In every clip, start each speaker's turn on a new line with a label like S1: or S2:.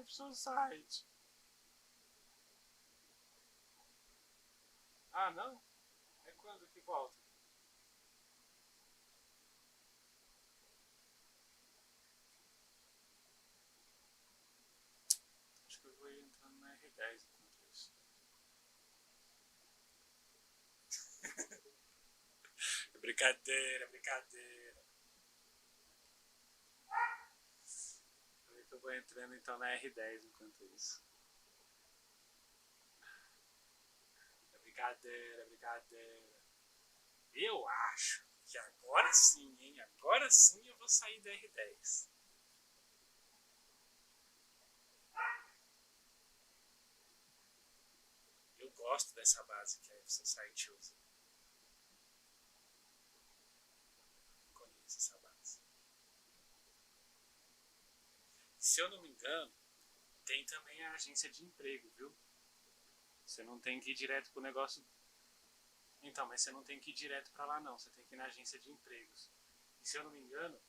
S1: pro seu site. Ah, não? É quando que volta? Acho que eu vou ir entrando na R10 enquanto isso. Brincadeira, brincadeira. Eu vou entrando então na R10 enquanto isso. É brincadeira, é brincadeira. Eu acho que agora sim, hein? Agora sim eu vou sair da R10. Eu gosto dessa base que a Society usa. Conheço essa base. Se eu não me engano, tem também a agência de emprego, viu? Você não tem que ir direto pro negócio. Então, mas você não tem que ir direto para lá não, você tem que ir na agência de empregos. E se eu não me engano,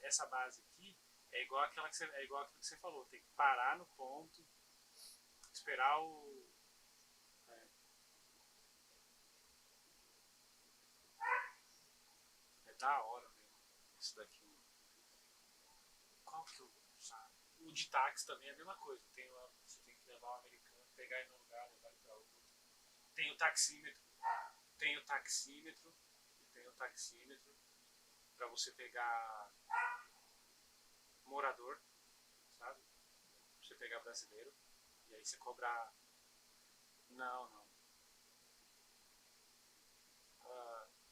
S1: essa base aqui é igual aquilo que você falou, tem que parar no ponto, esperar o. É da hora mesmo, isso daqui. Qual que eu sabe? O de táxi também é a mesma coisa, você tem que levar o americano, pegar ele num lugar, levar ele para outro. Tem o taxímetro, tem o taxímetro, tem o taxímetro para você pegar morador, sabe? Pra você pegar brasileiro. E aí você cobra. Não, não.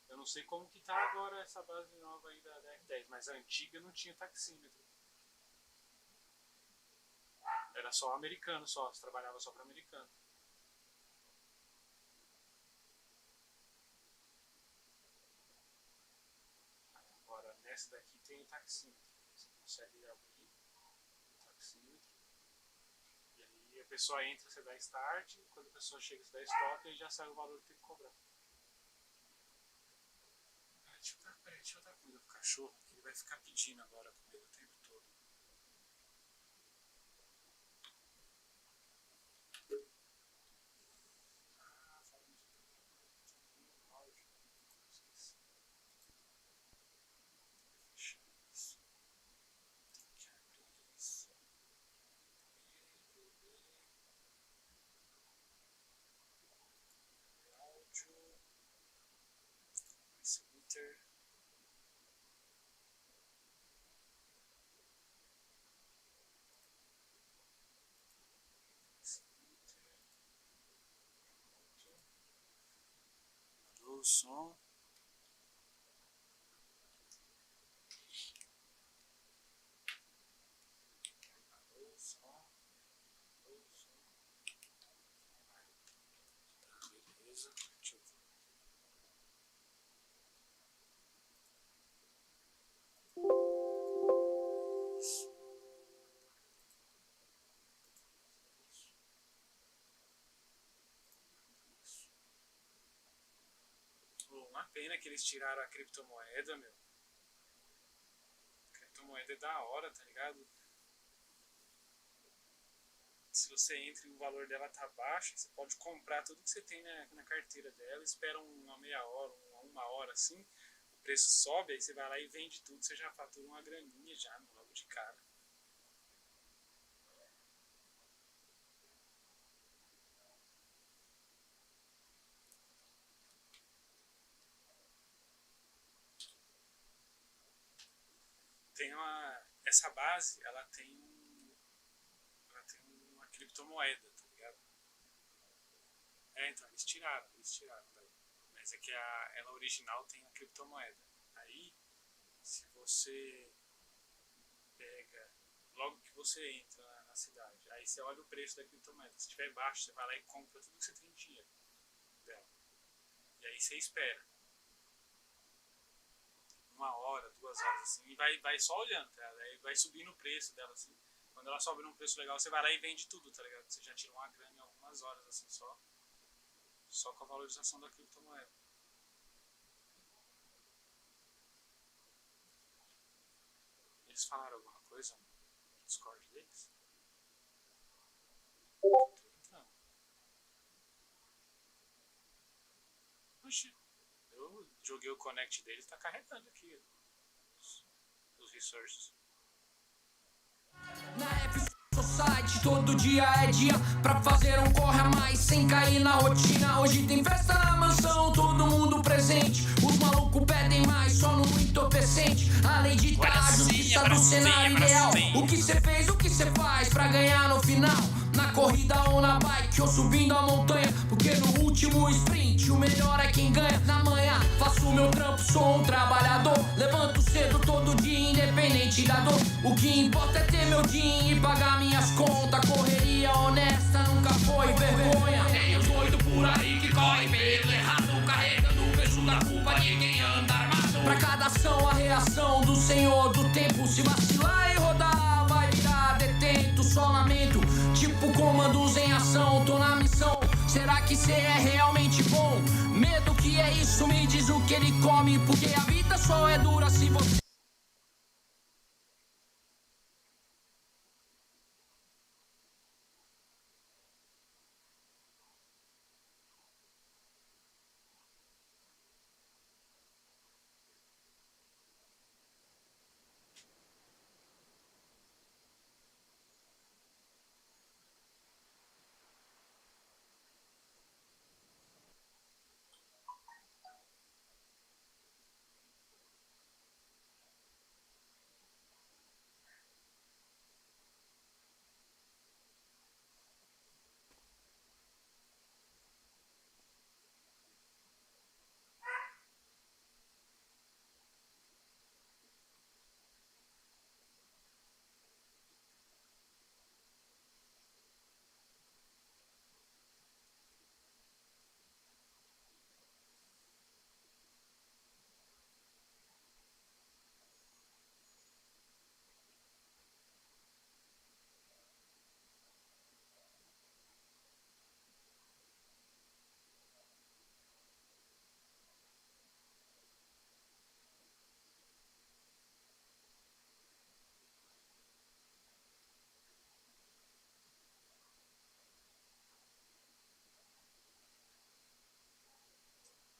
S1: Eu não sei como que tá agora essa base nova aí da R10, mas a antiga não tinha taxímetro. Era só americano, só. Você trabalhava só para americano. Agora, nessa daqui tem o taxímetro. Você consegue abrir o taxímetro. E aí a pessoa entra, você dá start. Quando a pessoa chega, você dá stop e já sai o valor que tem que cobrar. Deixa eu dar comida pro cachorro, que ele vai ficar pedindo agora comida o tempo todo. O som. O som. Tá, beleza. Deixa eu ver. Uma pena que eles tiraram a criptomoeda, meu. A criptomoeda é da hora, tá ligado? Se você entra e o valor dela tá baixo, você pode comprar tudo que você tem na carteira dela, espera uma meia hora, uma hora assim, o preço sobe, aí você vai lá e vende tudo, você já fatura uma graninha já, logo de cara. Essa base, ela tem uma criptomoeda, tá ligado? Então, eles tiraram daí. Mas é que ela original tem a criptomoeda. Aí, se você pega, logo que você entra na cidade, aí você olha o preço da criptomoeda. Se estiver baixo, você vai lá e compra tudo que você tem de dinheiro dela. E aí você espera. Uma hora, 2 horas assim, e vai só olhando, tá? Aí vai subindo o preço dela assim. Quando ela sobe num preço legal, você vai lá e vende tudo, tá ligado? Você já tira uma grana em algumas horas assim só com a valorização da criptomoeda. Eles falaram alguma coisa no Discord deles? Joguei o connect dele, tá carregando aqui os resources.
S2: Na F-Society todo dia é dia pra fazer um corre a mais sem cair na rotina. Hoje tem festa na mansão, todo mundo presente. Os malucos pedem mais, só no entorpecente. A lei de a justiça do cenário ideal. O que cê fez, o que cê faz pra ganhar no final? Na corrida ou na bike ou subindo a montanha. Porque no último sprint o melhor é quem ganha. Na manhã faço o meu trampo, sou um trabalhador. Levanto cedo todo dia, independente da dor. O que importa é ter meu din e pagar minhas contas. Correria honesta nunca foi vergonha. Tem os doidos por aí que correm pelo errado, carregando o peso da culpa de quem anda armado. Pra cada ação a reação do senhor do tempo. Se vacilar e rodar vai virar detento. Só lamento, tipo comandos em ação. Tô na missão, será que cê é realmente bom? Medo que é isso, me diz o que ele come. Porque a vida só é dura se você...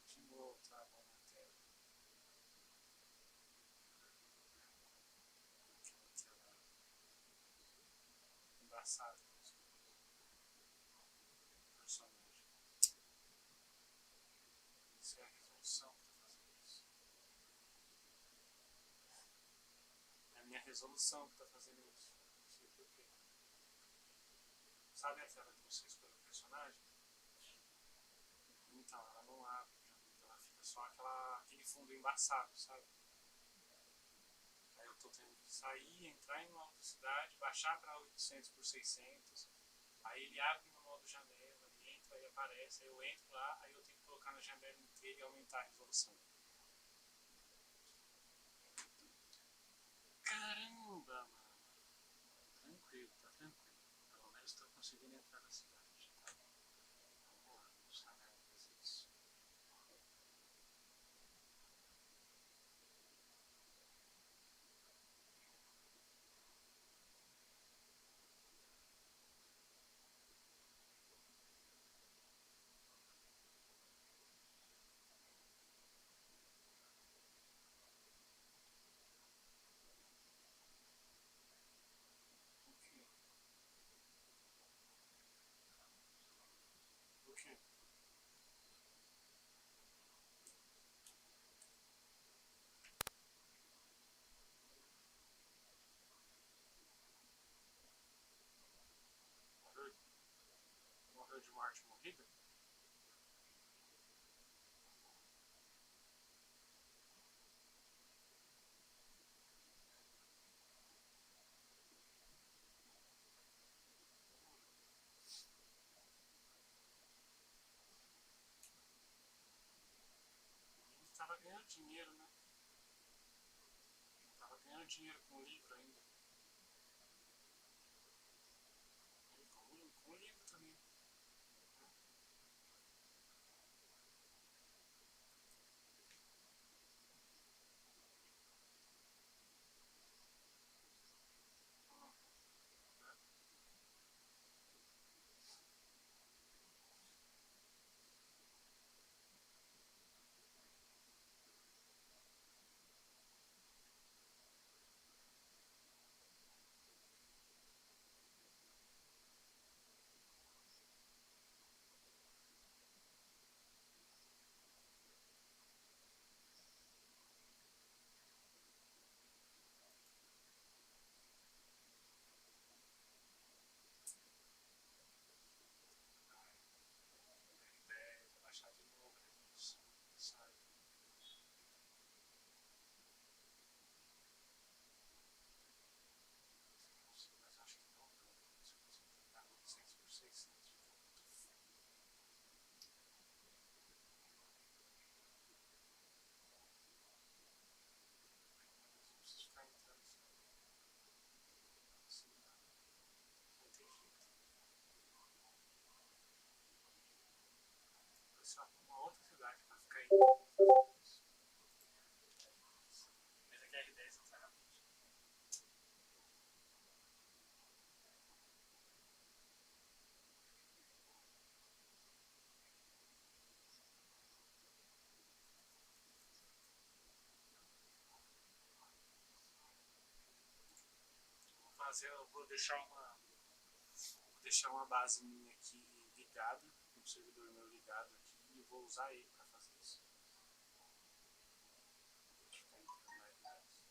S1: De novo, travou na tela. Aquela tela embaçada mesmo. Personagem. Isso é a resolução que tá fazendo isso. É a minha resolução que tá fazendo isso. Não sei porquê. Sabe a tela que você escolhe o personagem? Então, ela não abre pra mim, ela fica só aquele fundo embaçado, sabe? Aí eu tô tendo que sair, entrar em uma outra cidade, baixar pra 800 por 600, aí ele abre no modo janela, e entra e aparece, aí eu entro lá, aí eu tenho que colocar na janela inteira e aumentar a resolução. Caramba, mano. Tranquilo, tá tranquilo. Pelo menos tô conseguindo entrar na cidade, tá? Vamos lá, vamos saber fazer isso. O quê? O quê? Morreu, morreu de morte morrida? Ele tava ganhando dinheiro, né? Tava ganhando dinheiro com o livro ainda. E com o livro também. Eu vou deixar uma base minha aqui ligada, um servidor meu ligado aqui, e eu vou usar ele para fazer isso. Deixa eu ficar entrando na base.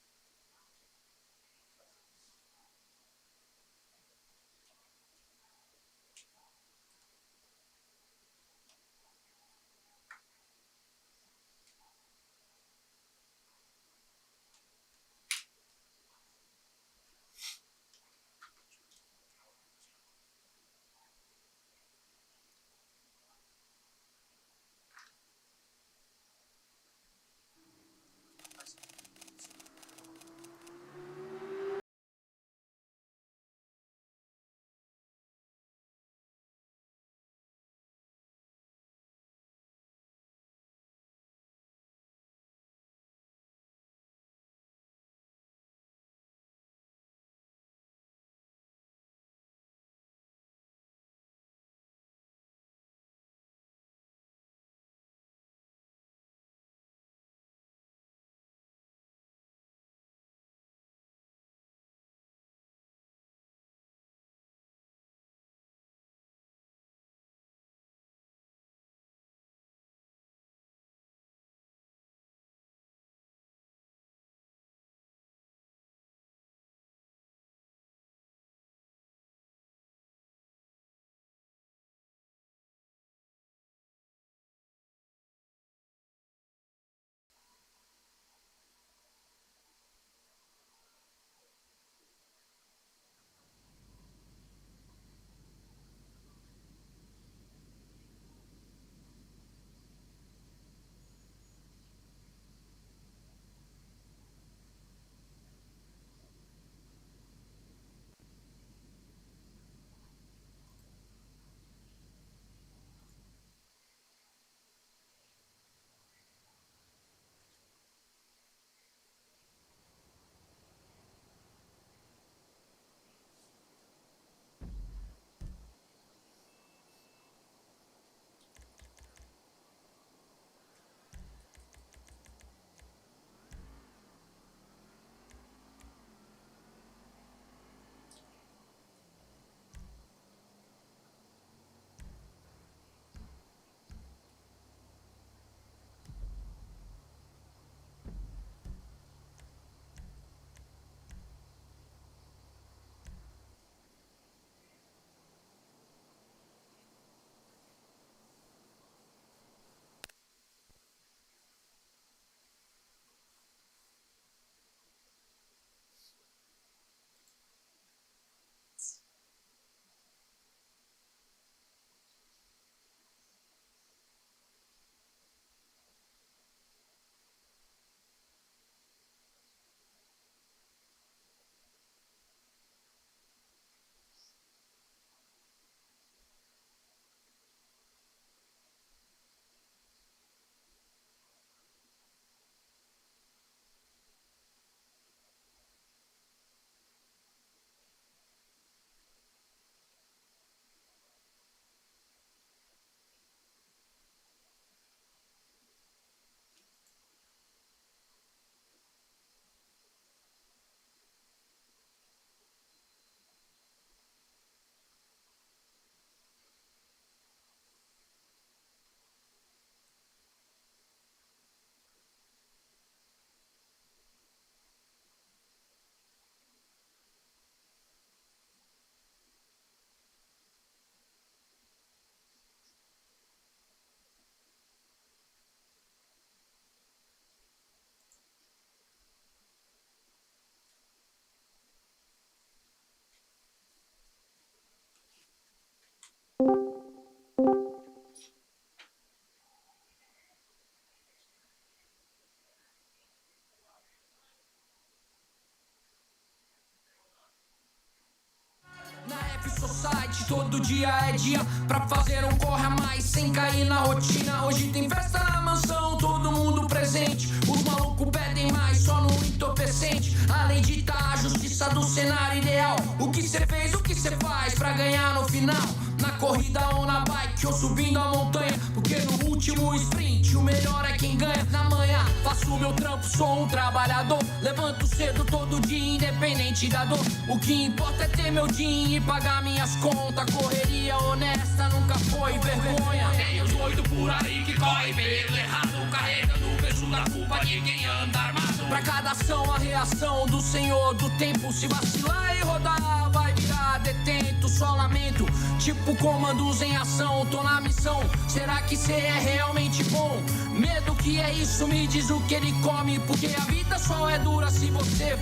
S2: Society, todo dia é dia pra fazer um corre a mais sem cair na rotina. Hoje tem festa na mansão, todo mundo presente. Os malucos pedem mais, só no entorpecente. A lei dita a justiça do cenário ideal. O que cê fez, o que cê faz pra ganhar no final? Na corrida ou na bike ou subindo a montanha, porque no último sprint o melhor é quem ganha. Na manhã faço meu trampo, sou um trabalhador. Levanto cedo todo dia, independente da dor. O que importa é ter meu din e pagar minhas contas. Correria honesta nunca foi vergonha. Tem os doidos por aí que correm pelo errado, carregando o peso da culpa de quem anda armado. Pra cada ação a reação do senhor do tempo. Se vacilar e rodar vai virar detento. Só lamento, tipo comandos em ação. Tô na missão, será que cê é realmente bom? Medo que é isso, me diz o que ele come. Porque a vida só é dura se você...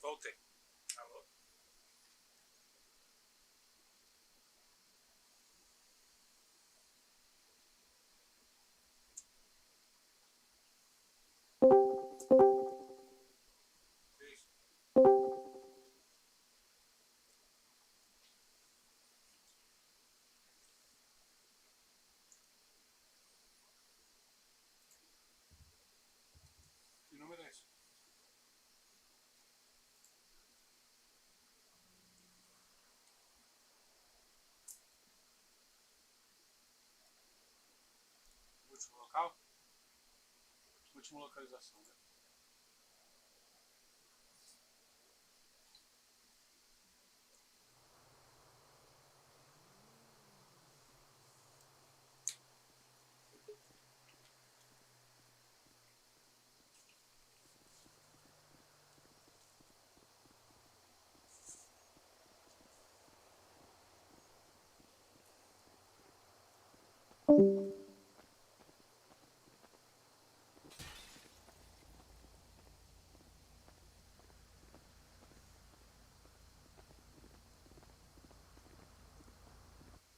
S1: Voltei. Alô? Beijo. Que número é esse? Último local? Última localização, né?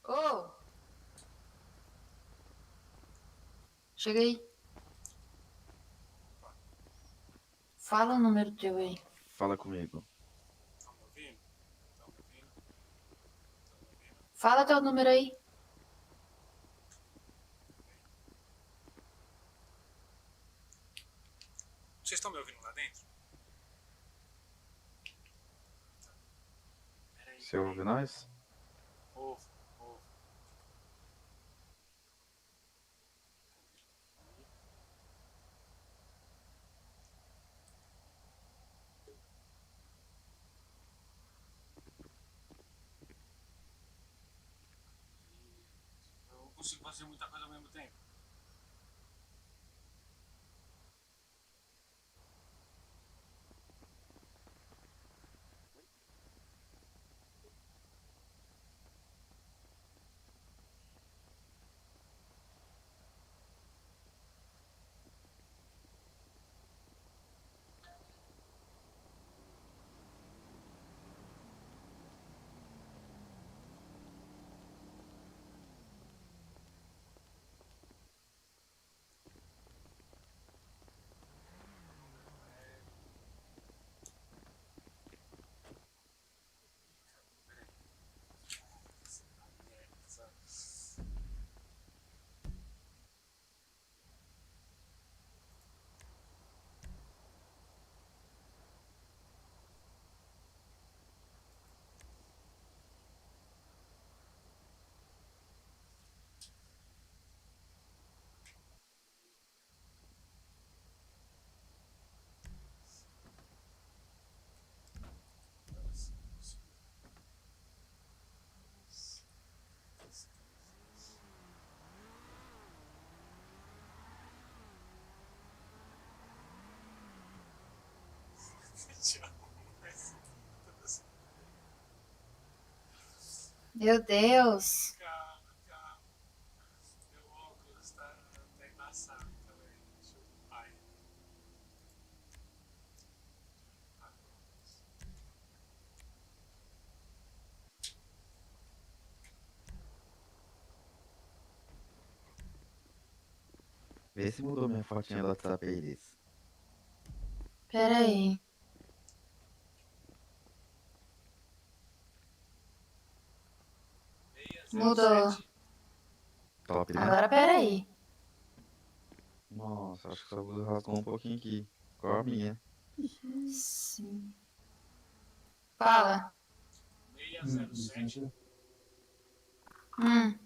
S3: Ô, cheguei. Fala o número teu aí.
S4: Fala comigo.
S1: Estão me ouvindo? Estão me ouvindo? Estão me ouvindo?
S3: Fala teu número aí.
S1: Vocês estão me ouvindo lá dentro? Peraí.
S4: Você ouve nós?
S1: Ouve, ouve. Eu não consigo fazer muita coisa ao mesmo tempo.
S3: Meu Deus.
S1: Calma, calma. Meu óculos tá embaçado também. Deixa eu. Ai.
S4: Vê se mudou minha fotinha do WhatsApp aí, Liz.
S3: Pera aí. Mudou.
S4: Top, né?
S3: Agora pera aí.
S4: Nossa, acho que sua blusa rasgou um pouquinho aqui. Igual a minha.
S3: Sim. Fala.
S1: 607
S3: Hum.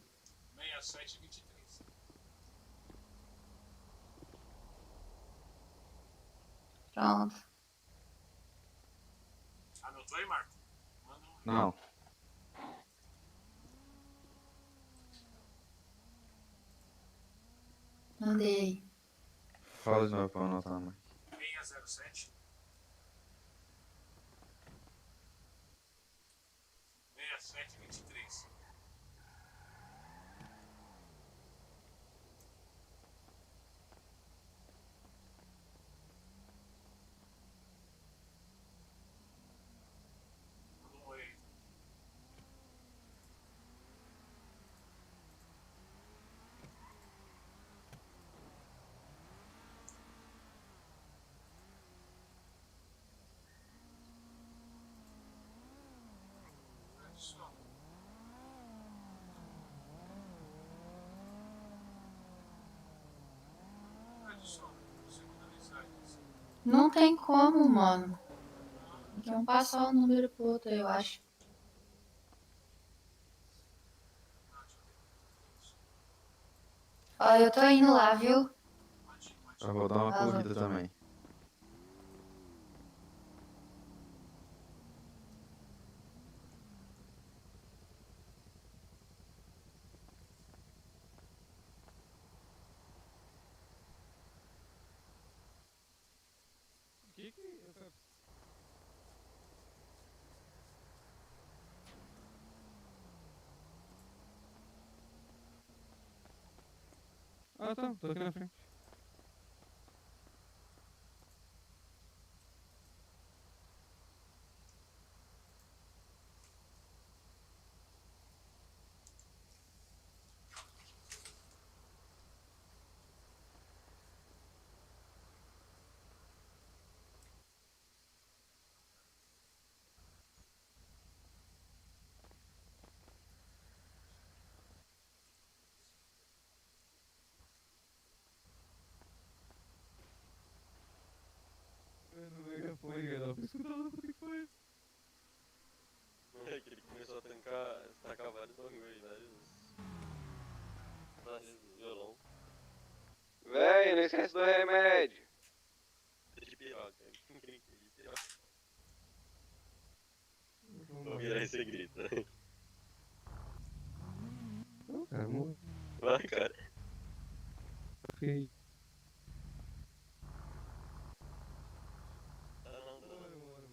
S1: 6723.
S3: Pronto.
S1: Anotou aí, Marco? Manda um.
S4: Não.
S3: Mandei.
S4: Fala de novo pra eu anotar, mãe.
S1: 607 6723. Manda um oi aí. Adiciona. Adiciona. Segunda mensagem.
S3: Não tem como, mano. Tem que um passar o número pro outro, eu acho. Ó, eu tô indo lá, viu?
S4: Eu vou dar uma
S3: Falou.
S4: corrida também. Ah, tá. Tô aqui na frente.
S5: foi, cara. Escutando, puta que pariu.
S6: É que ele começou a tacar vários bagulho, vários violão.
S7: Véi, não esquece do remédio.
S6: De piroca. De piroca. Vou virar esse grito.
S5: Não, cara, vamos.
S6: Vai, cara.
S5: Ok.
S6: Tá não, tá não.
S5: Vambora.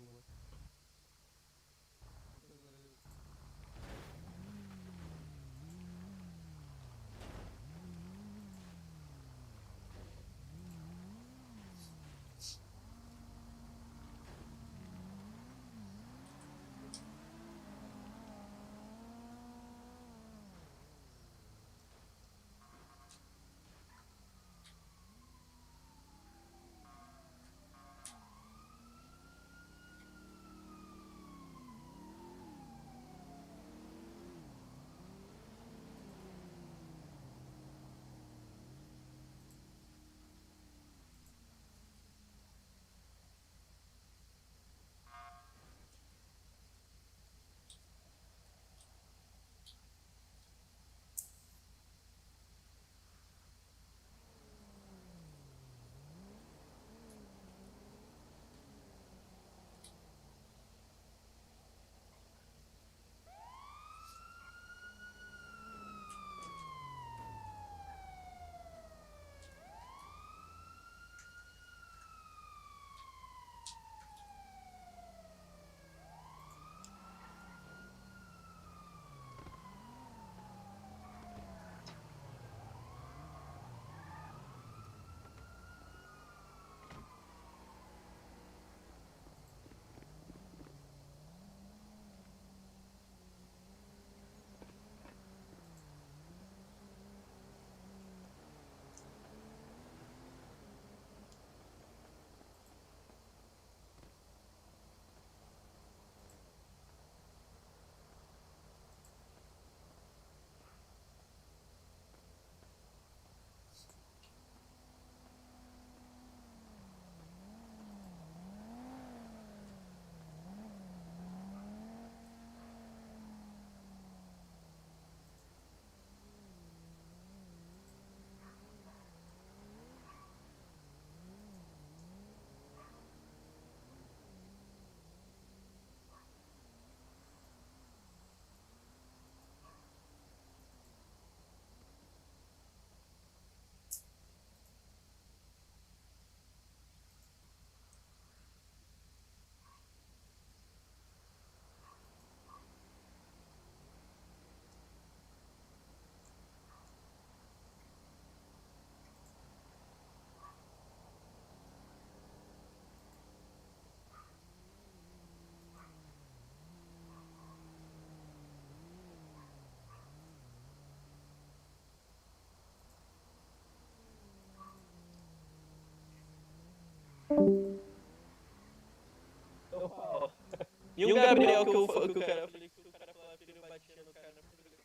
S6: E o Gabriel que o cara, eu falei que o cara falava que ele batia no cara na primeira.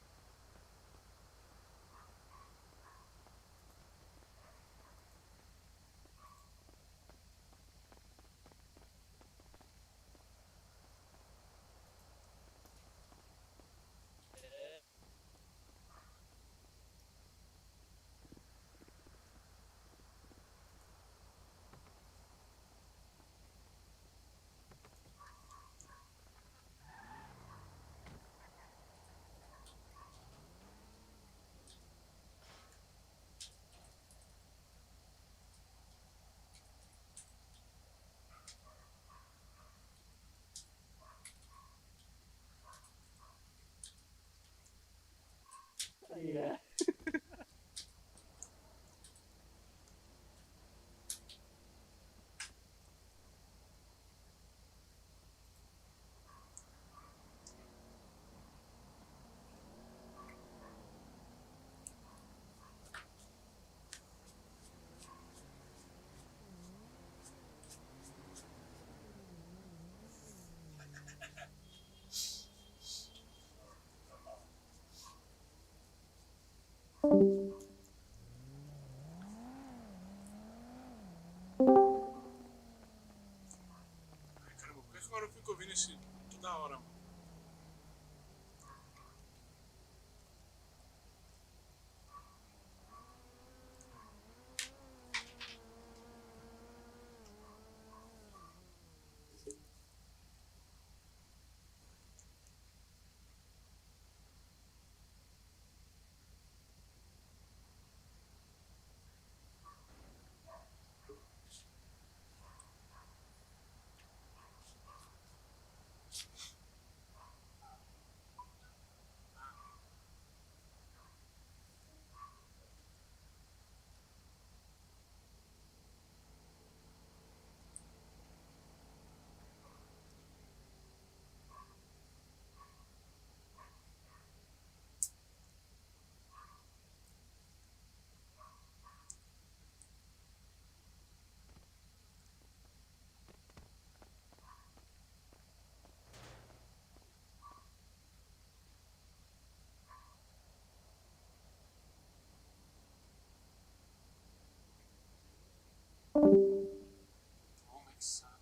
S1: ouvindo isso toda hora, mano. Como é que sabe?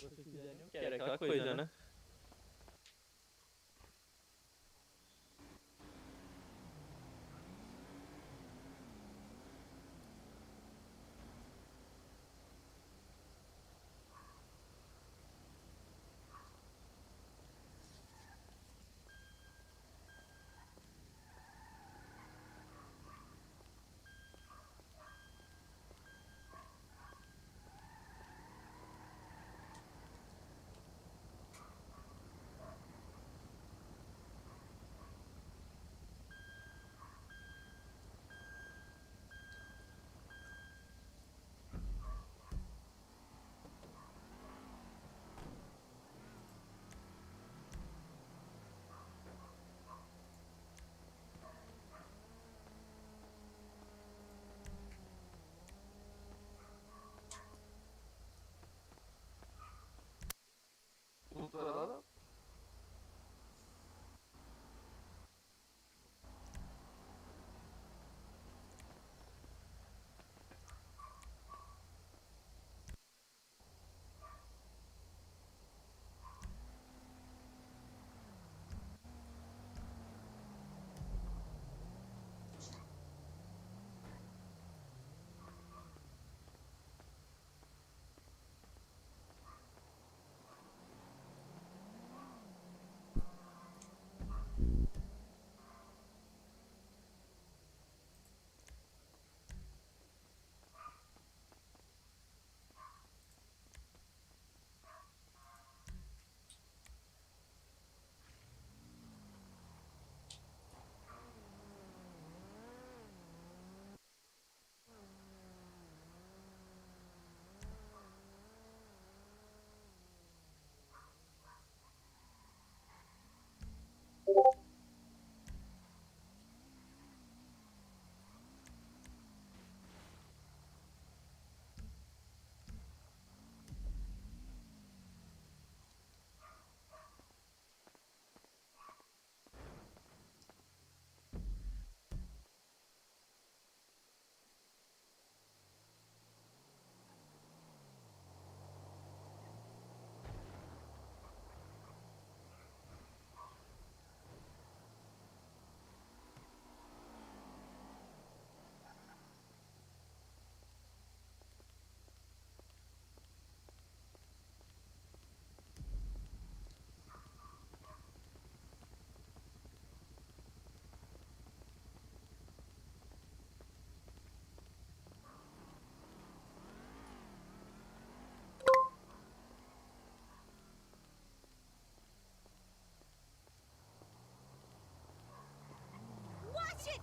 S6: Se você quiser, eu quero. Aquela coisa, né?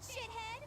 S8: shithead!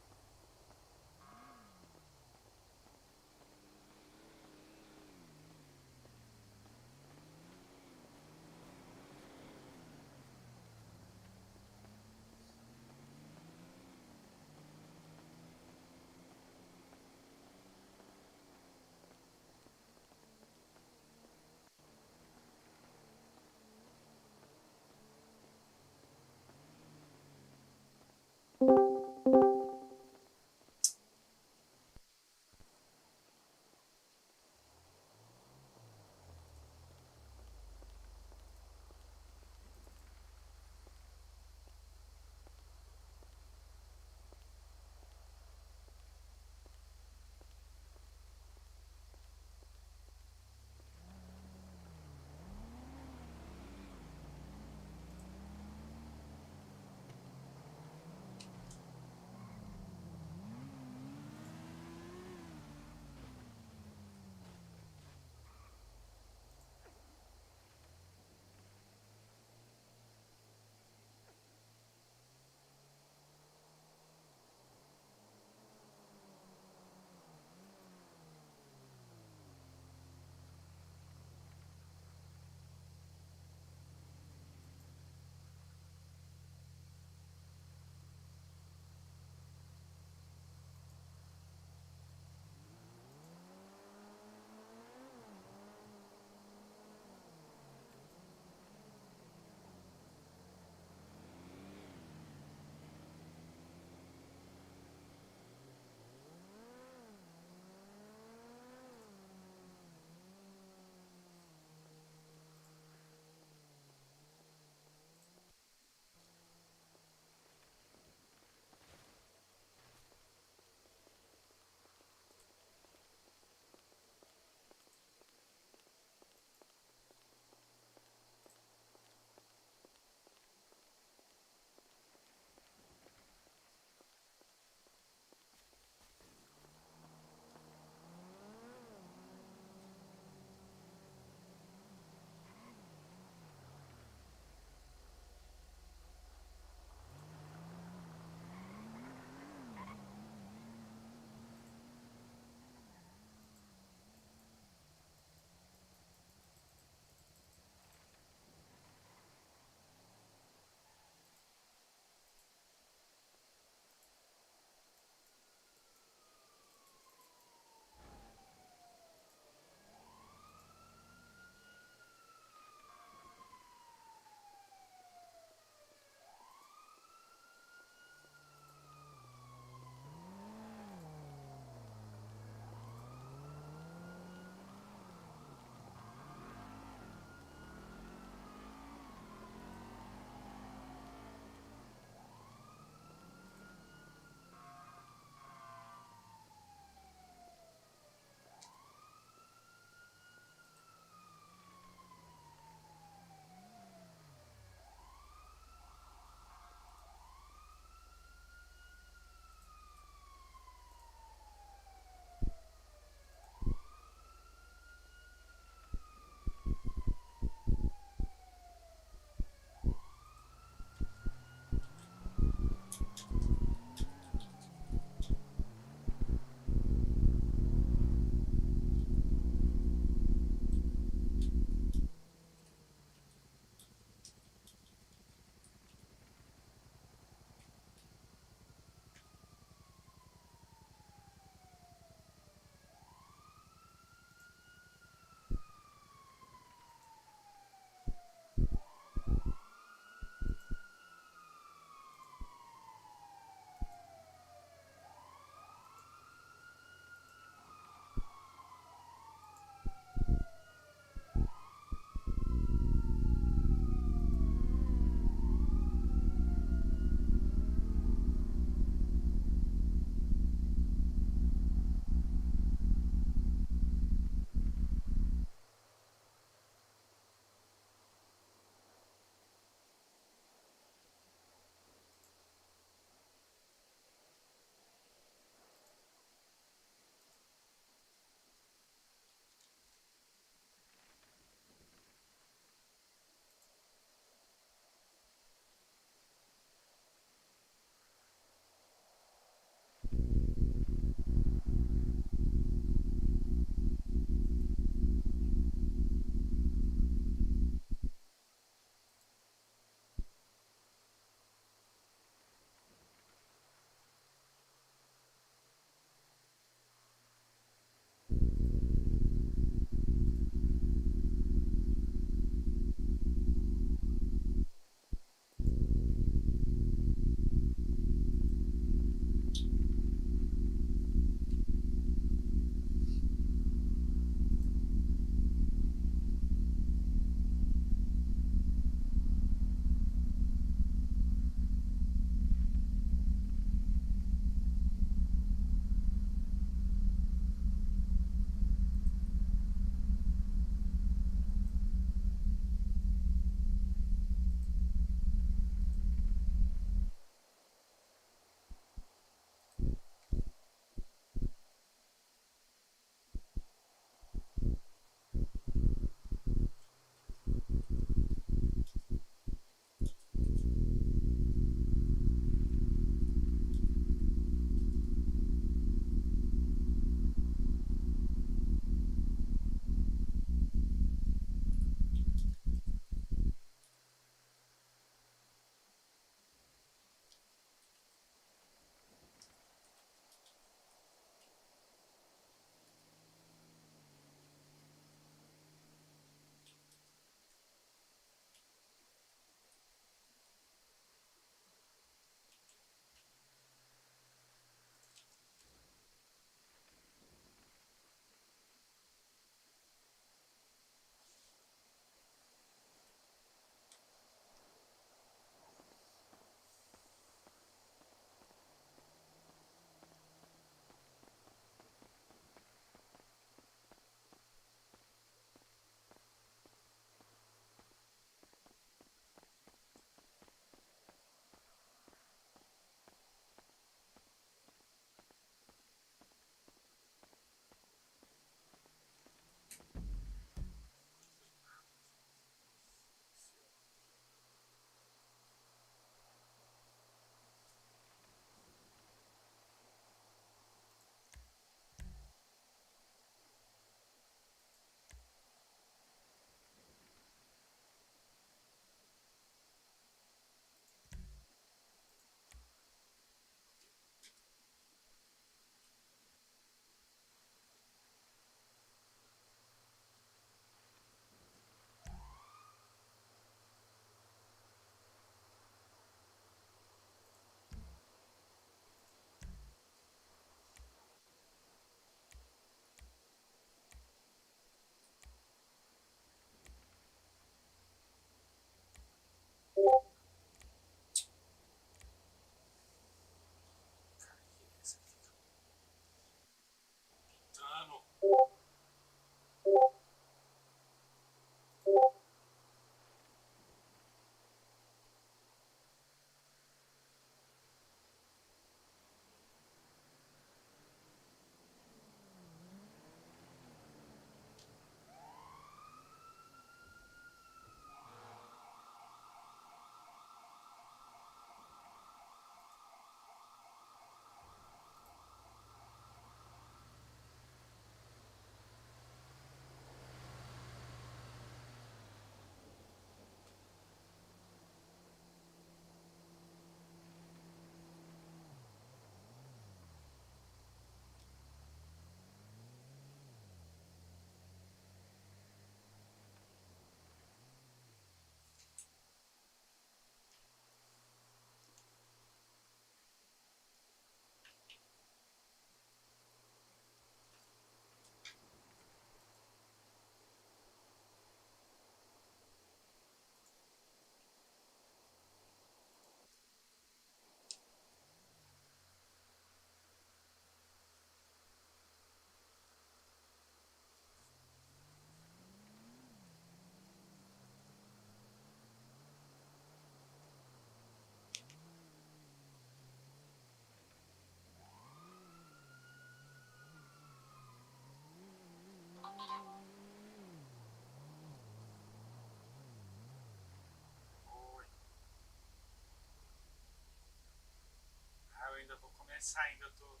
S1: ainda eu tô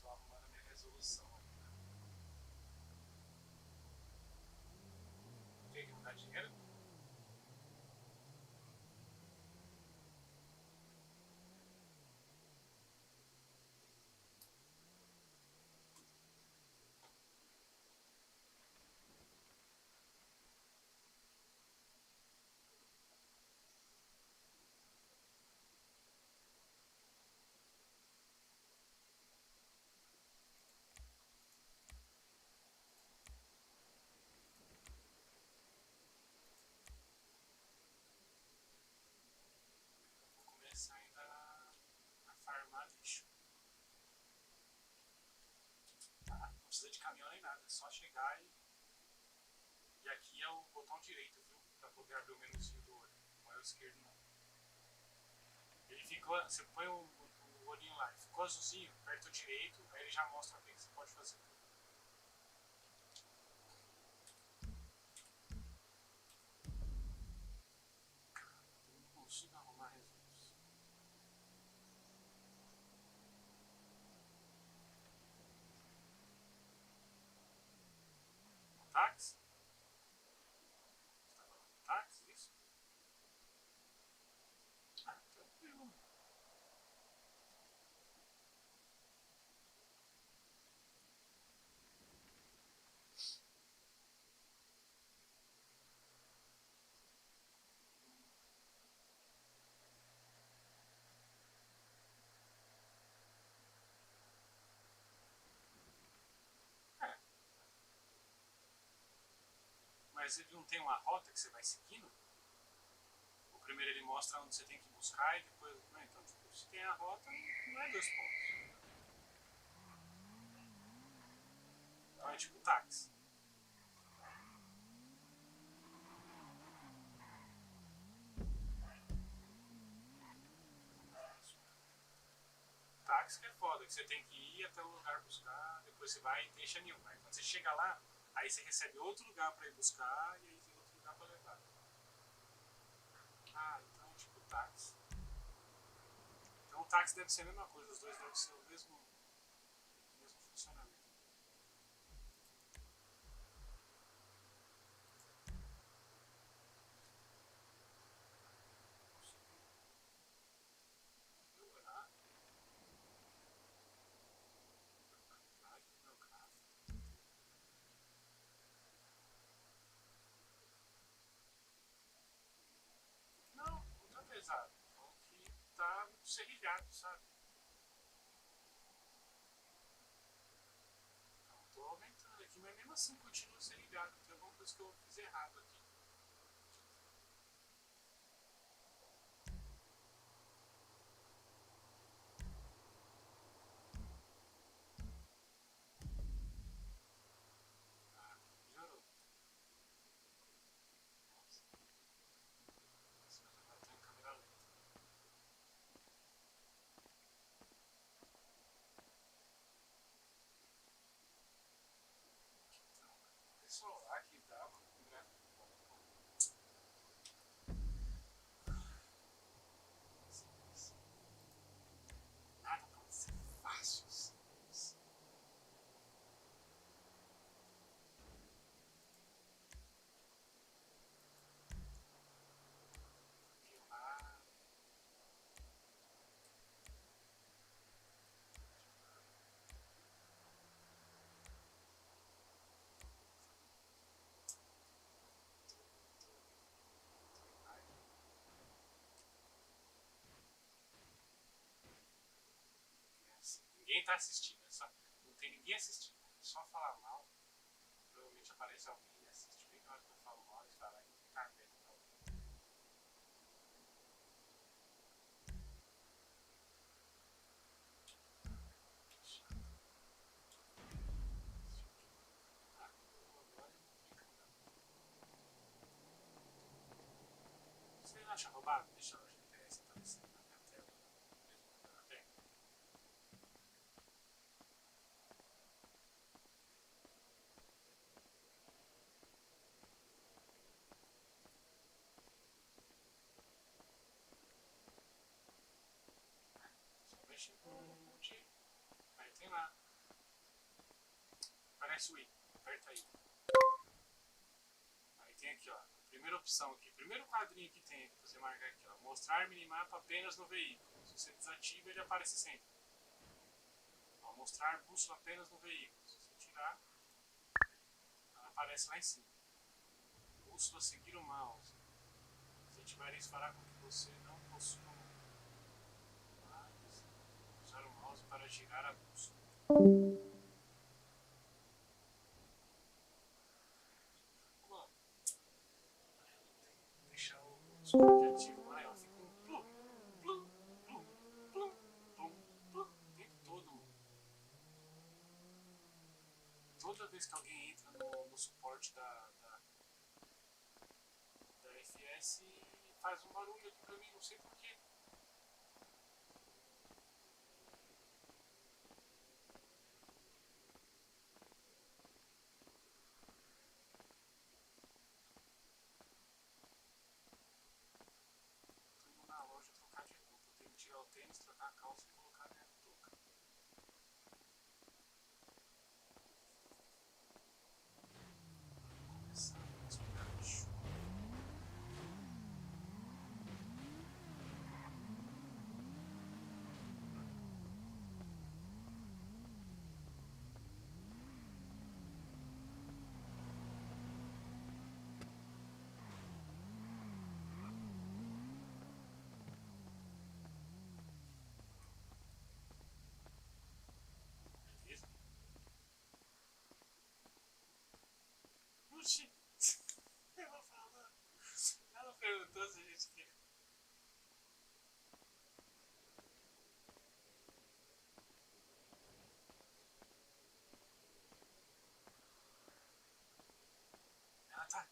S1: arrumando a minha resolução ainda. Tem que mudar dinheiro? Vou começar ainda a farmar lixo. Tá? Não precisa de caminhão nem nada, é só chegar e. E aqui é o botão direito, viu? Pra poder abrir o menuzinho do olho. Não é o esquerdo, não. Ele ficou. Você põe o olhinho lá, ele ficou azulzinho, aperta o direito, aí ele já mostra o que você pode fazer. Eu não consigo arrumar a resolução. Táxi? Você tá falando do táxi? Isso? Ah, tranquilo. É, mas ele não tem uma rota que você vai seguindo? O primeiro ele mostra onde você tem que buscar e depois. Né? Então, tipo, se tem a rota, não é 2 pontos. Então é tipo táxi. Táxi que é foda, que você tem que ir até o lugar buscar, depois você vai e deixa nenhum. Aí quando você chega lá, aí você recebe outro lugar pra ir buscar e aí tem outro lugar pra levar. Ah, então é tipo táxi. Então o táxi deve ser a mesma coisa, os dois devem ser o mesmo funcionamento. Melhorar. Meu gráfico. Não, não tá pesado. Falou que tá muito serrilhado, sabe? Então, tô aumentando aqui, mas mesmo assim continua serrilhado. Tem alguma coisa que eu fiz errado aqui. Ah, melhorou. Nossa, mas agora tá em câmera lenta. Então, pessoal, aqui dá um gráfico bom. Simples. Nada pode ser fácil, simples. Porque lá. Ninguém tá assistindo, não tem ninguém assistindo. É só falar mal. Provavelmente aparece alguém e assiste bem na hora que eu falo mal e fala que tá vendo pra alguém. Você acha roubado deixar o GPS aparecendo na minha tela? Mesmo quando ela vem? Só mexer. Press o I. Aperta aí. Aí tem aqui, ó. Primeira opção aqui. Primeiro quadrinho que tem aqui pra você marcar aqui, ó. Mostrar minimapa apenas no veículo. Se você desativa, ele aparece sempre. Ó, mostrar bússola apenas no veículo. Se você tirar, ela aparece lá em cima. Bússola seguir o mouse. Se ativar isso, fará com que você não possua mais usar o mouse para girar a bússola. Mano, deixar o objetivo maior. Fica um plum, plum, plum, plum, plum, plum, o tempo todo, mano. Toda vez que alguém entra no suporte da FS, faz um barulho aqui pra mim, não sei porquê. Tô indo na loja trocar de roupa. Eu tenho que tirar o tênis, trocar a calça e colocar a minha touca. Começar a respirar de chuva. Beleza? Oxi! Ela falou. Ela perguntou se a gente queria. Ela tá.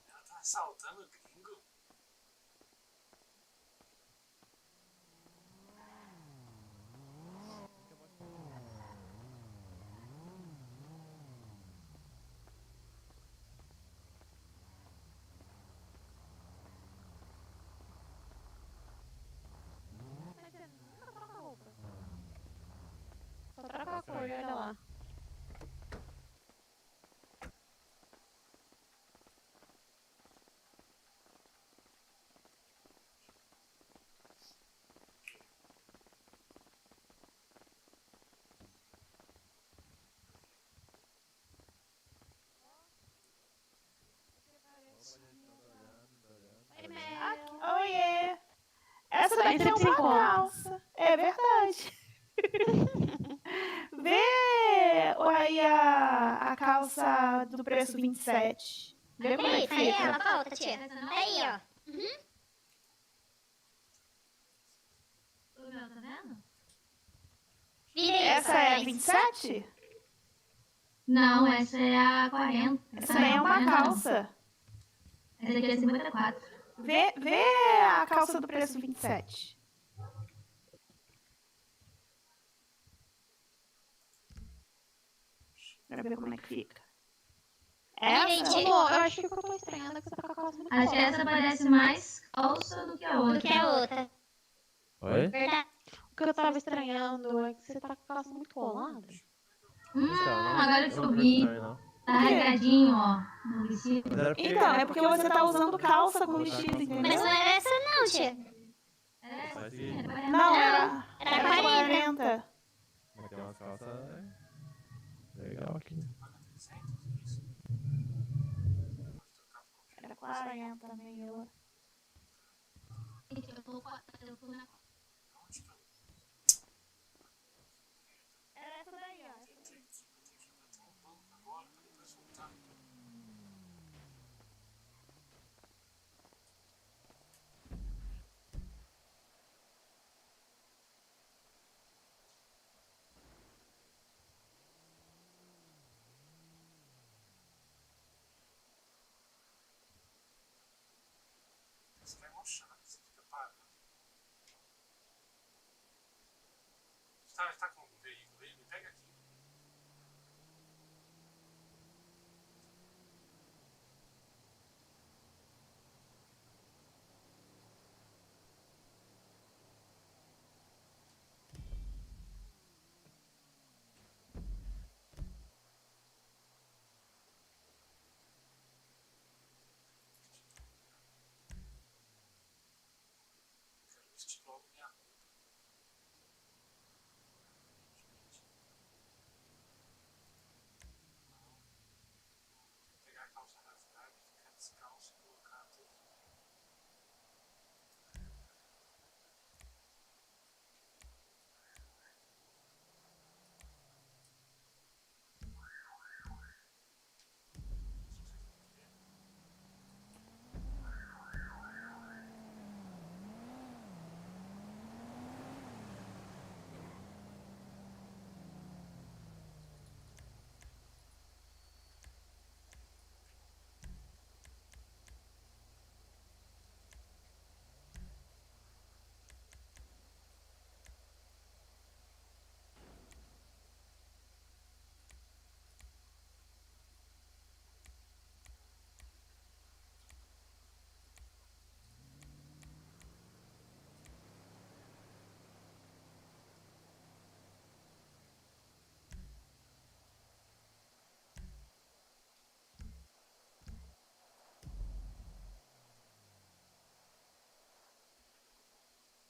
S1: Ela tá assaltando o gringo?
S3: Só troca a cor, olha lá.
S8: Oiê! Essa daí tem uma calça. É verdade. Vê aí a calça do preço 27. Vê como é que
S9: Tá aí ela,
S8: fica.
S9: volta, tia. Aí, ó. O meu, tá vendo? Vira aí.
S8: Essa é a 27?
S9: Não, essa é a 40.
S8: Essa daí é uma calça.
S9: Essa aqui é 54.
S8: Vê a calça do preço 27. Pra ver como é que fica. Essa?
S3: Amor, eu acho que o que eu tô estranhando é que você tá com a calça muito
S9: Acho que
S3: colada.
S9: essa parece mais calça do que a outra.
S5: Oi?
S9: Verdade.
S3: O que eu tava estranhando é que você tá com a calça muito colada.
S9: Agora que eu vi. Tá rasgadinho, ó, no vestido.
S8: Então, é porque você tá usando calça com vestido,
S9: Mas
S8: entendeu?
S9: não era essa não, tia.
S8: Não, era
S9: Era 40.
S8: 40.
S5: Mas tem umas calças legal aqui.
S8: Era 40 também, eu.
S9: Eu tô na...
S8: Era essa daí, ó.
S1: Agora, pra depois voltar. Você vai mó chato, você fica parado. Você tá com um veículo aí? Me pega aqui. vestir logo minha roupa. Vou pegar a calça rasgada, ficar descalço e colocar tudo.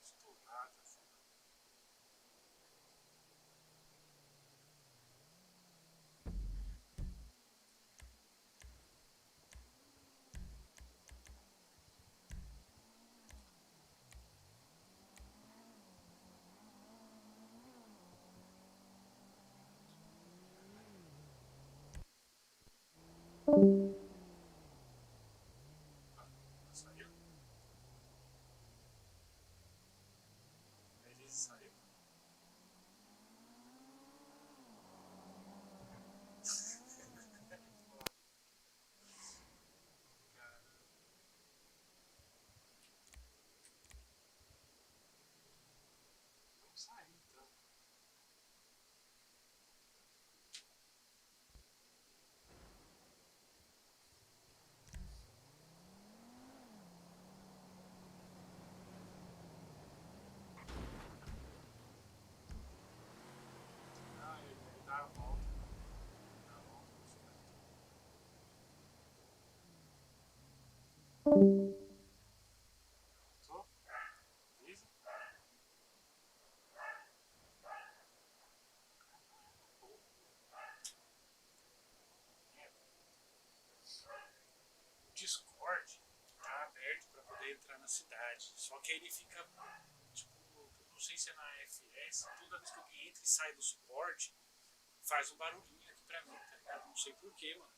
S1: Estourada, assim. Saiu? A Elise saiu? Vamos sair então. Ah, ele dá a volta. Dá a volta no final. Tô? Elise? O Discord tá aberto para poder entrar na cidade. Só que ele fica, tipo, não sei se é na FS, toda vez que alguém entra e sai do suporte, faz um barulhinho aqui pra mim, tá ligado? Não sei porquê, mano.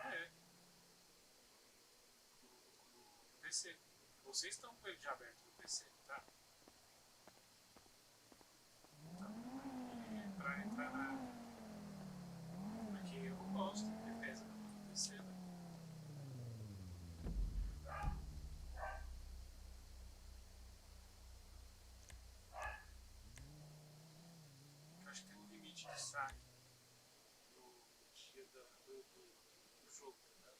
S1: É. No PC. Vocês estão com ele já aberto no PC, tá? Então, pra entrar na. Porque eu não gosto de defesa no PC, velho. Eu acho que tem um limite de saque no dia do jogo, tá ligado?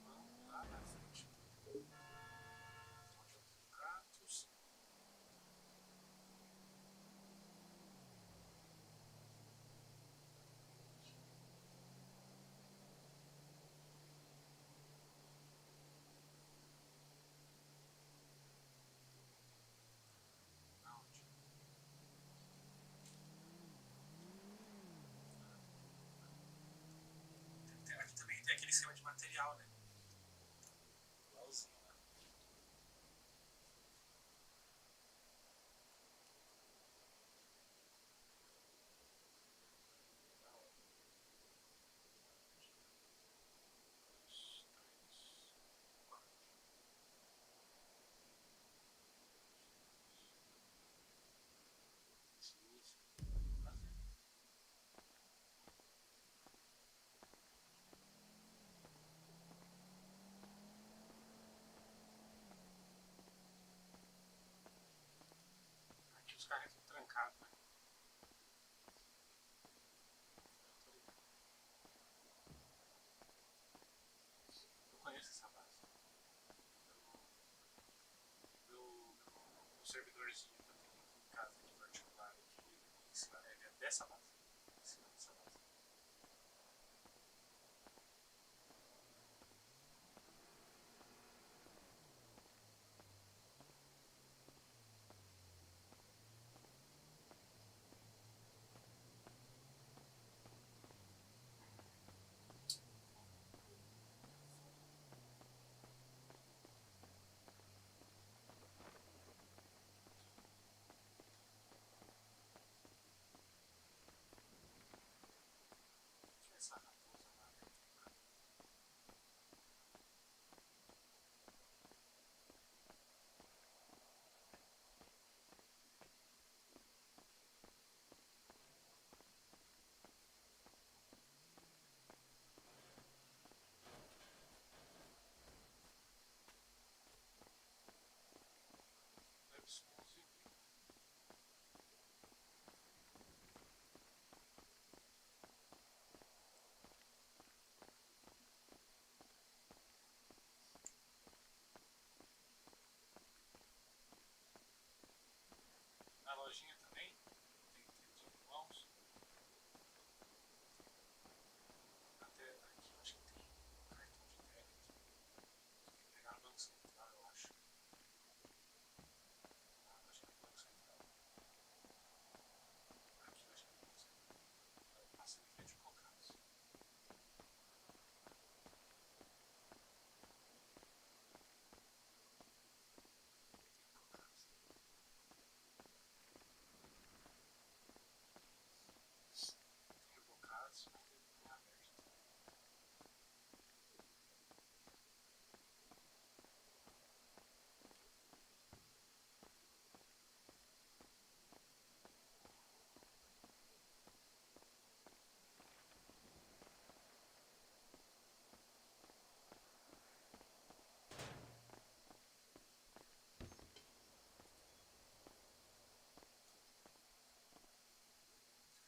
S1: Vamos lá na frente. Gatos. Aonde? Aqui também tem aquele esquema de material, né? Igualzinho lá. mercado, né? Eu conheço essa base. O servidorzinho que eu tenho aqui em casa de particular aqui, em cima, é dessa base. Em cima dessa base. Essa raposa lá, né? Deve ser um zíper. Na lojinha também tem que ter os irmãos. Até aqui eu acho que tem cartão de débito. Tem que pegar no Banco Central, eu acho. Ah, acho que é no Banco Central. Aqui eu acho que é no Banco Central. Passa em frente ao Cocados. Tem Cocados. Tem o Bocados, mas ele não é aberto.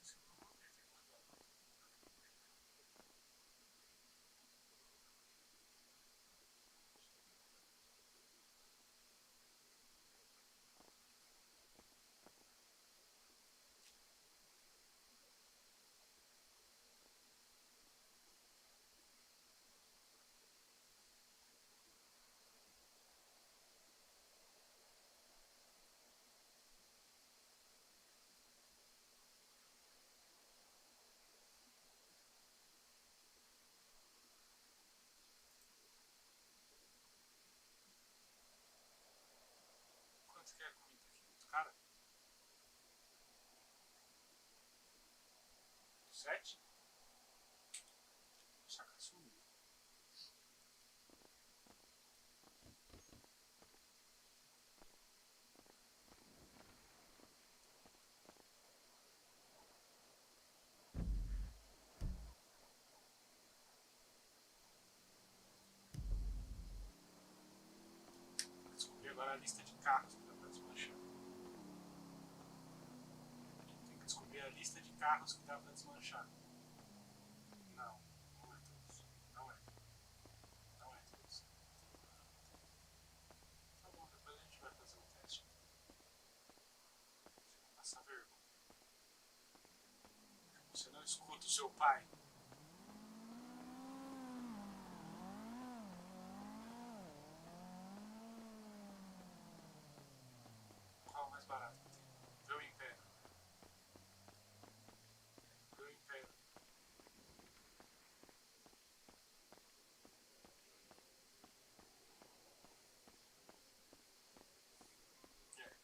S1: Esqueci o nome dele, tem mandado. Quanto que é a comida aqui? Muito cara? 7? Chaca sumiu. Descobri agora a lista de carros que dá pra desmanchar. Tem que descobrir a lista de carros que dá pra desmanchar. Não, não é todos. Não é. Não é todos. Tá bom, depois a gente vai fazer um teste. Você vai passar vergonha. Você não escuta o seu pai. Qual é o mais barato que tem? Vê o Império. Vê o Império. É.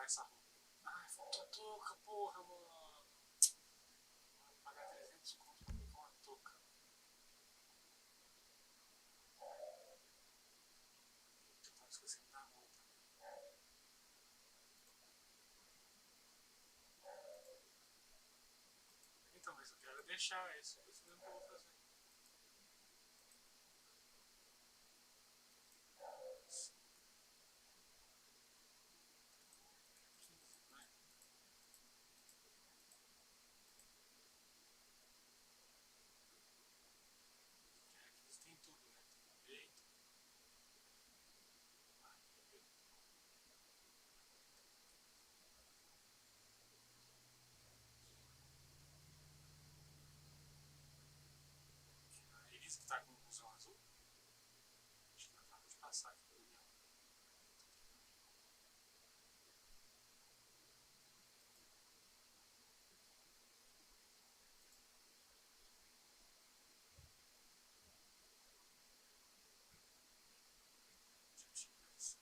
S1: essa roupa. Ai, faltou touca, porra, mano. Vou pagar 300 conto pra pegar uma touca. Eu tava esquecendo da mão também. Então, mas eu quero deixar isso mesmo que eu vou fazer. Tem tudo, né? Tem peito. Barriga. A Iris que tá com o busão azul. Acho que ela acabou de passar aqui pelo meu. Já tinha isso.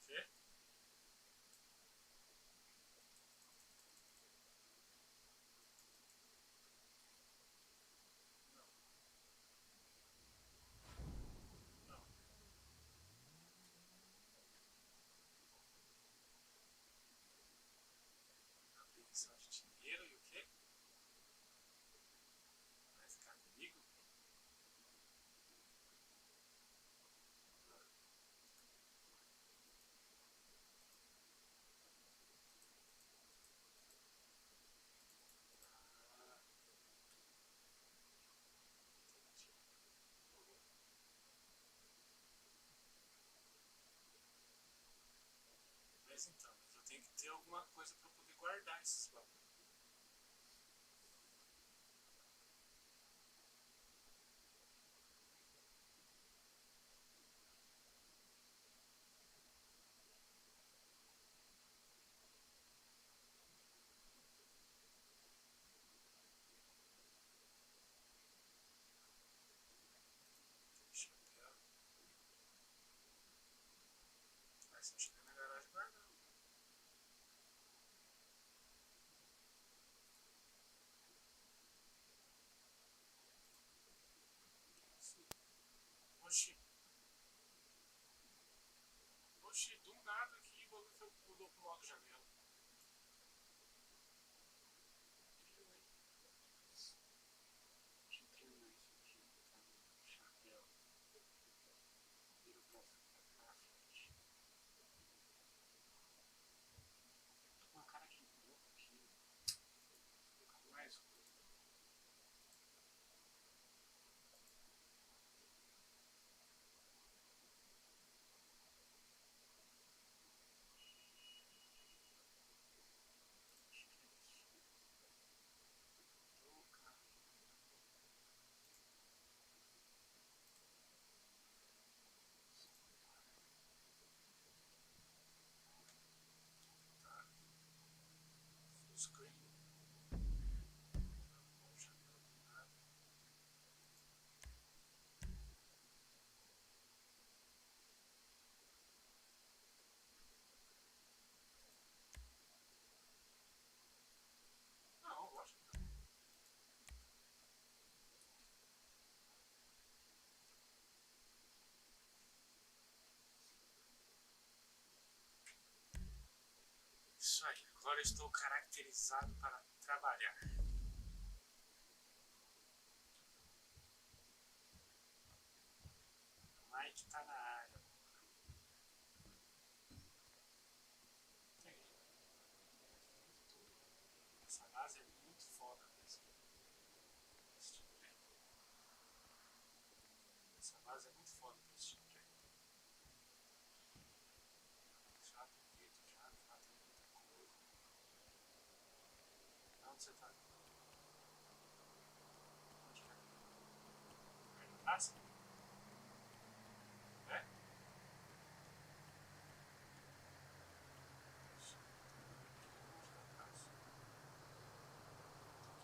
S1: Quê? Não. Apreensão de dinheiro e o quê? Vai ficar comigo? Ah, entendi. Mas então, mas eu tenho que ter alguma coisa pra poder guardar esses bagulhos. Chapéu. Aí se eu chegar na garagem guardando. Oxi. Oxi, do nada aqui o bagulho mudou pro modo janela. Viu, hein? Deixa eu terminar isso aqui. Tá? Chapéu. Vira pra frente. Tô com uma cara de boca aqui. Vou ficar mais escuro. Acho que é isso. Touca. Tá. Full screen. Não, janela do nada. Não, lógico que não. Isso aí, agora eu estou caracterizado para trabalhar. Mike tá na área. Tem. Tudo. Essa base é muito foda desse tipo de. Essa base é muito foda pra esse tipo de. Já tem jeito, já tem muita coisa. Onde você tá? Onde que é? Perto da praça? É? Longe da praça.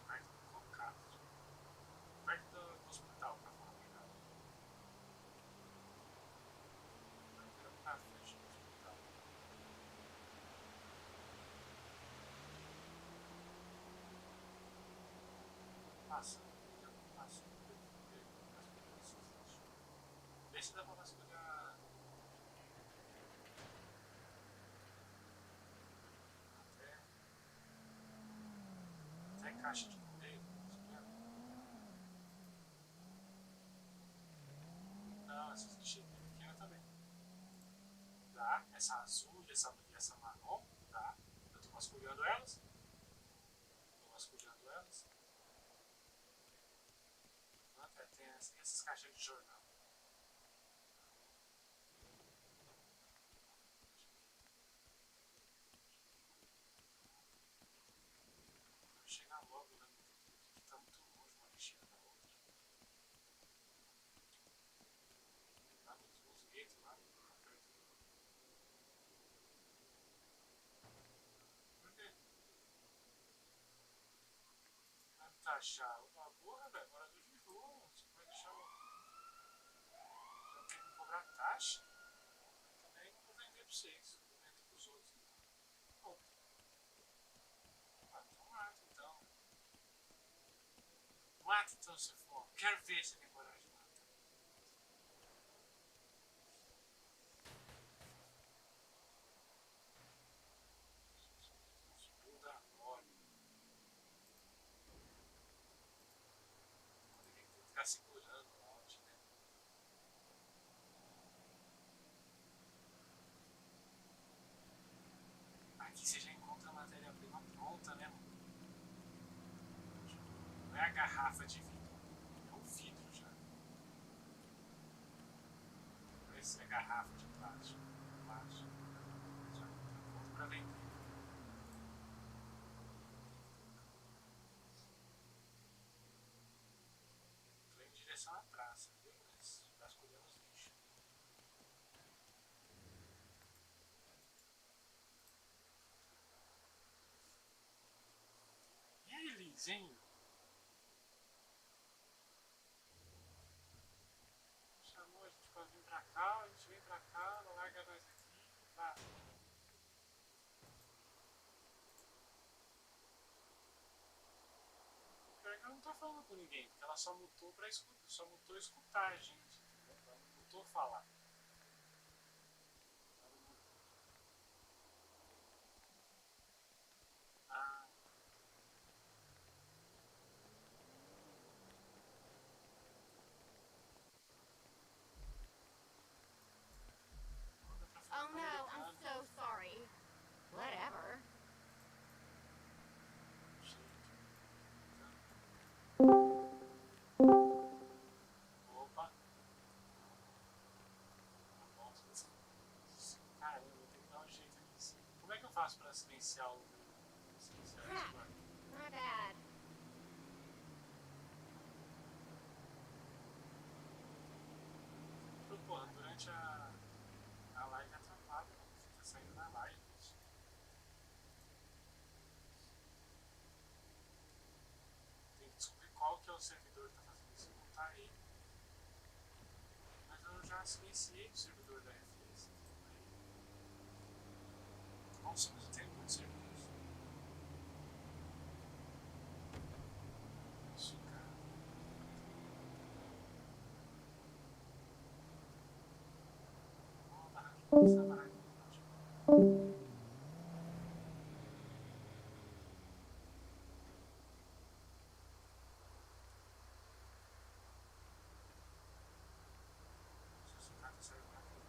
S1: Perto do Cocado. Perto do hospital, pra falar a verdade. Virando pra frente do hospital. Passa. Já não passa. Vê se dá pra vasculhar até caixa de correio. Não, essas de chip pequena também. Tá? Essa azul e essa marrom, tá? Eu tô vasculhando elas. Tô vasculhando elas. Até tem essas caixas de jornal. Vou chegar logo, né? Que tá muito longe uma lixeira da outra. Lá nos guetos, lá perto. Por quê? Vai me taxar uma porra, velho. Morador de rua. Você vai deixar o. Já tem que cobrar taxa? Também não vou vender pra vocês. Vou vender pros outros. Bom. Ah, então mata então. Mata então, se for. Quero ver se tem coragem de matar. Muda agora. Poderia ficar segurando o áudio, né? Aqui você já encontra a matéria-prima pronta, né, mano? Não é a garrafa de vidro, é o vidro já. Essa é a garrafa de plástico. Já tá pronto pra vender. Tô indo em direção à praça, viu? Mas vasculhando os lixos. E aí, Lizinho? Chamou a gente pra vir pra cá, a gente vem pra cá, não larga nós aqui, pá. Pior que ela não tá falando com ninguém, porque ela só mutou pra escutar, só mutou escutar a gente, entendeu? Ela não mutou falar. Ah, manda pra falar com o americano.
S8: so sorry. Whatever.
S1: Opa! Caramba, eu vou ter que dar um jeito nisso. Como é que eu faço pra silenciar o. Silenciar isso agora?
S8: My bad.
S1: Porra, durante a live atrapalha, né? Fica saindo na live. Isso. Tem que descobrir qual que é o servidor que tá fazendo isso e montar ele. Mas eu já silenciei o servidor da FS. Nossa, mas eu tenho muitos servidores. Isso, cara. Vamos lá, essa barraquinha. Se o cara saiu pra aqui.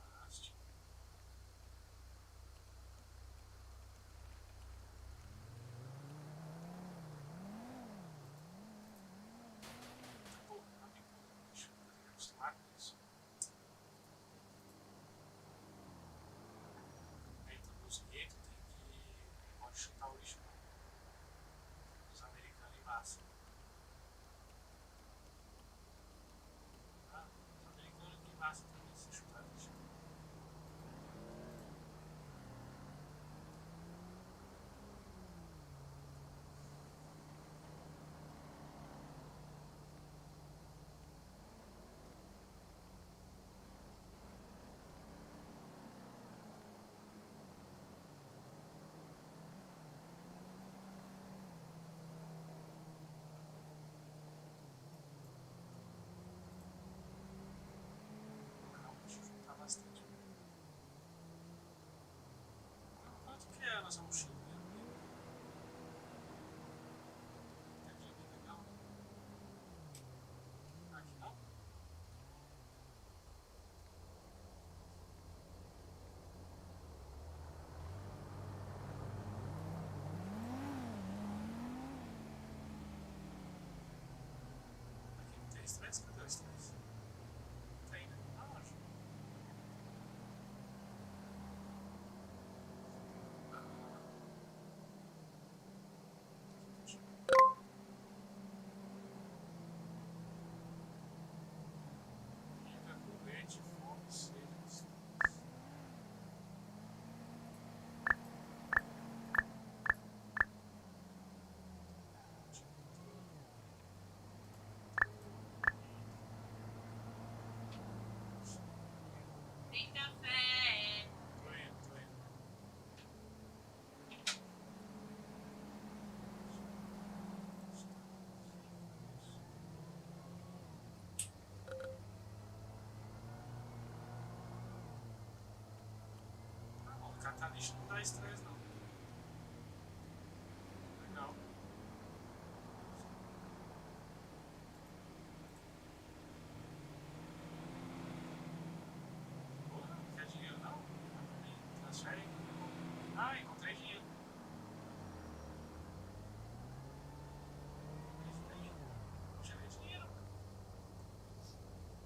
S1: Arraste. chutar o lixo dos americanos embaixo. Ah, os americanos aqui embaixo também se chutar lixo. Deixa eu juntar bastante. Quanto que é a nossa mochilinha? Tem aqui legal, né? Aqui não? Aqui não tem estresse? Cadê o estresse? Tem, né? Ah, acho. Entra colete, fome, sede, estresse.
S9: Tem café.
S1: Tô indo, tô indo. Tá bom, catar lixo não dá estresse não. Legal. Porra, não quer dinheiro não? Transfere aí. Ah, encontrei dinheiro. Encontrei dinheiro.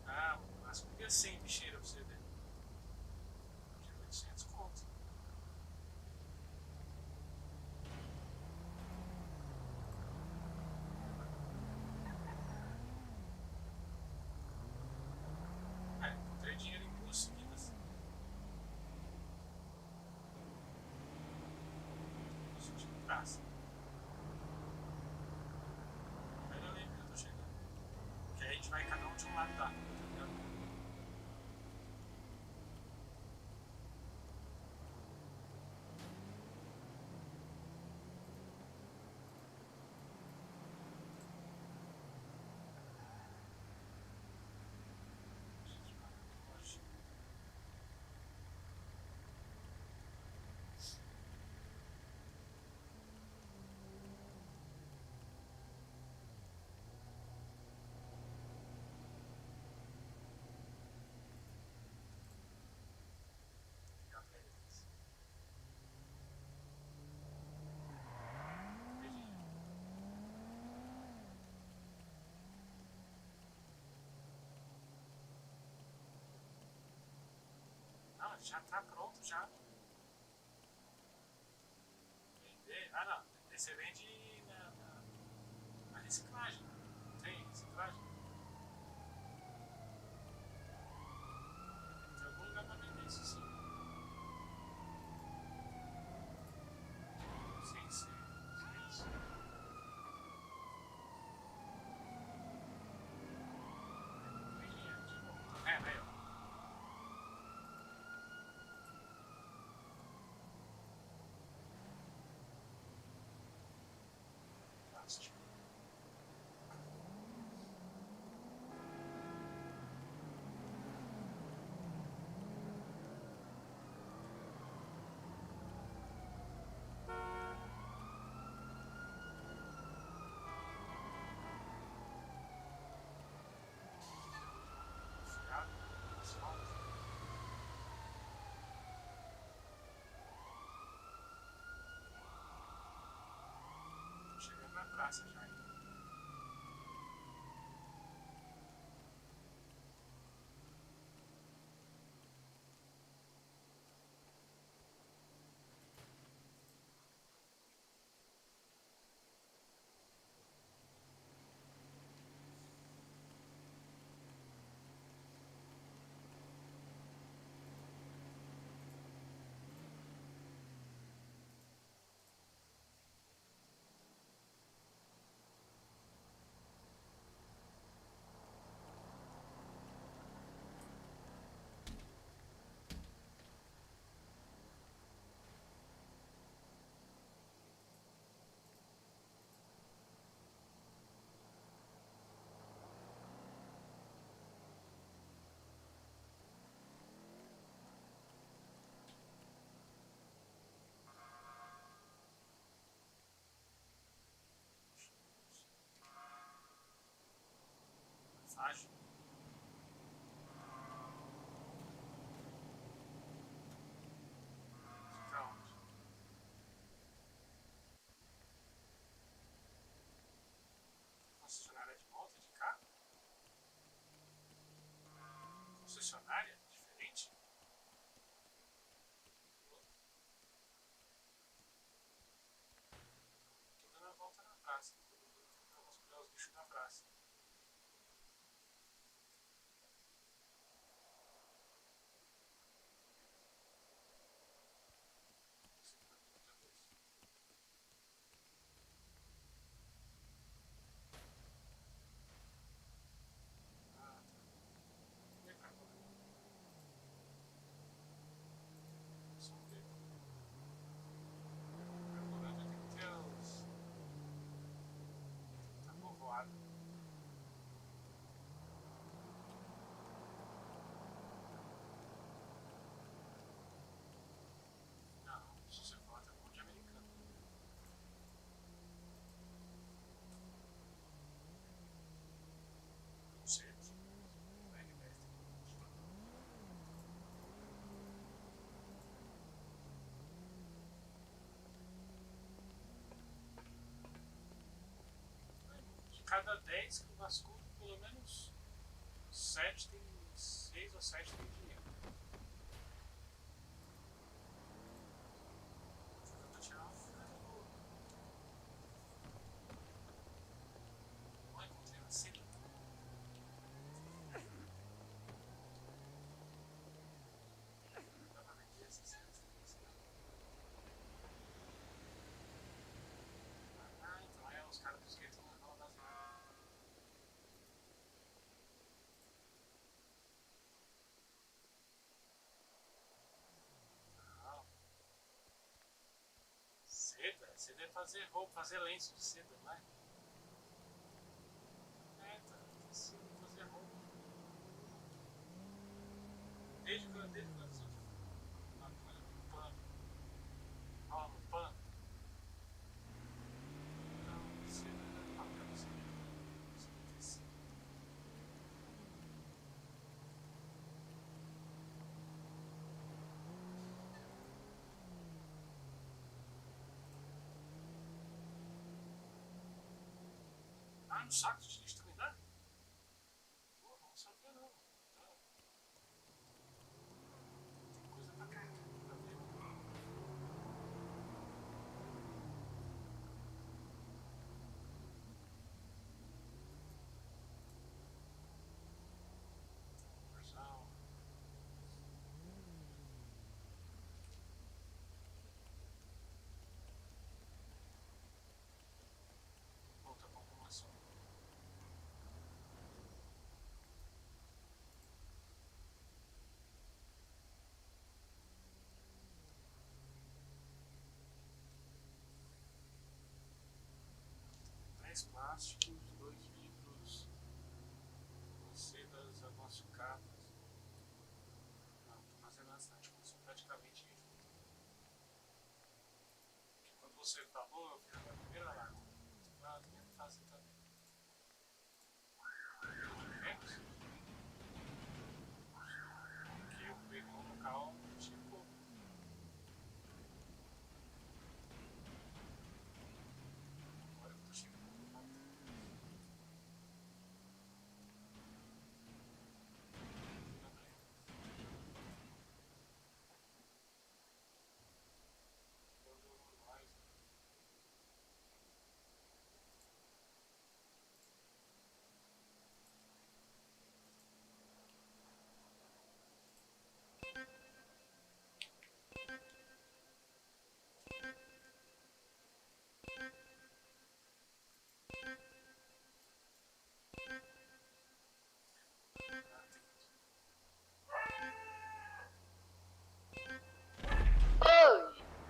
S1: Ah, mas peguei 100 bicheira pra você ver. De 800 conto. É, encontrei dinheiro em 2 seguidas. No sentido praça. Pega ali que eu tô chegando. Que aí a gente vai cada um de um lado da rua, tá ligado? A gente vai longe. Fica pra eles. Beijinho. Não, já tá pronto já. Vender? Ah não, vender você vende na reciclagem. Não tem reciclagem? Tem algum lugar pra vender isso sim. Sim, sim. Sim, sim. Beijinho, de novo. Tá vendo aí, ó? Plástico. Acho. Fica onde? Concessionária de moto, de carro? Concessionária? Diferente? Tô dando a volta na praça. Pra vasculhar os bichos da praça. Ah, tá. Vem pra agora. Só um tempo. Cracolândia tem que ter os. Tá povoado. Não, se você falar, tá bom de americano. Não sei, não sei. Vai, mestre. De cada 10 que eu vasculho, pelo menos 7 tem. 6 ou 7 tem dinheiro. Eu vou tirar uma foto. Não encontrei uma cena. Dá pra vender essa cena? Ah, então é os caras dos guetos na mão das mãos. Não. Seda? Seda é fazer roupa, fazer lenço de seda, não é? É, tá. Tecido, fazer roupa. Desde quando eu sou uma coisa no pano. Ó, no pano. Não, seda é papel, seda é tecido. Ah, no saco de lixo também dá? Pô, não sabia não. Tá. Tem coisa pra cá, pra ver. Conversão. Volta pra automação. Três plásticos, 2 vidros, sedas amaçucadas. Não, tô fazendo bastante, mas são praticamente isso. Quando você falou, eu fiz a minha primeira lágrima. Ah, também não fazer também. Menos? Porque eu peguei um local tipo. Agora eu tô chegando no ponto. Quando mais.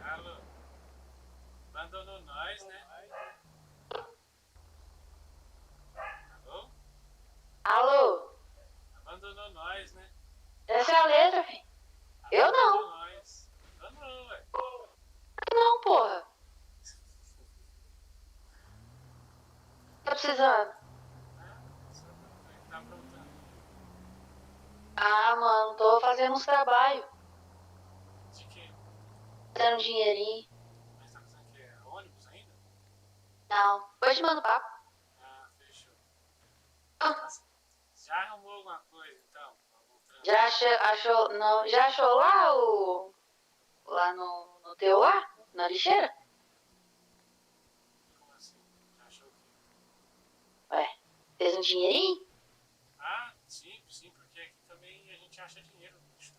S1: Alô? Abandonou nós, né? Alô?
S3: Alô?
S1: Abandonou nós, né?
S3: Essa é a letra, filho. Eu não.
S1: Abandonou nós. Abandonou, ué.
S3: Não, porra. Tá precisando?
S1: Só pra tá pronto.
S3: Ah, mano, tô fazendo uns trabalhos.
S1: De quê?
S3: Fazendo um dinheirinho.
S1: Mas tá fazendo o quê? É ônibus ainda?
S3: Não. Depois te mando papo.
S1: Ah, fechou.
S3: Ah,
S1: Já arrumou alguma coisa, então? Algum trampo?
S3: já achou. Não, já achou lá o. Lá no teu lá? Na lixeira?
S1: Como assim? Já achou o quê?
S3: Ué, fez um dinheirinho?
S1: Ah, sim, porque aqui também a gente acha dinheiro no lixo.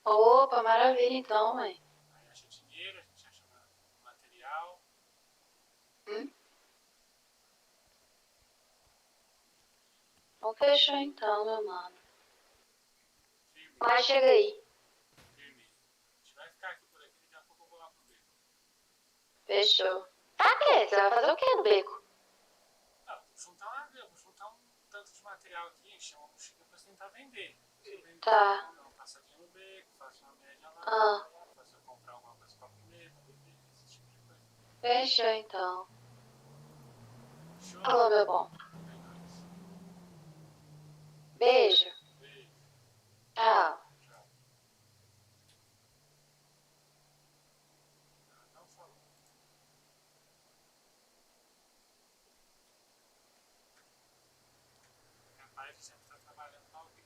S3: Opa, maravilha então, mãe.
S1: Aí acha dinheiro, a gente acha material.
S3: Então fechou então, meu mano.
S1: Firme,
S3: Mas chega aí.
S1: firme. A gente vai ficar aqui por aqui, daqui a pouco eu vou lá pro beco.
S3: Fechou. Tá quê? Você vai fazer o quê no beco?
S1: Não, vou juntar um tanto de material aqui, encher uma mochila pra tentar vender.
S3: Tá.
S1: Dar uma passadinha no beco, faço uma média lá,
S3: Ah,
S1: faço eu comprar alguma coisa pra comer, pra beber, esse tipo de coisa.
S3: fechou então.
S1: Fechou?
S3: Alô, meu bom.
S1: É nóis.
S3: Beijo.
S1: Beijo.
S3: Tchau.
S1: Tchau. Não falou. Capaz de sempre estar trabalhando pra alguém.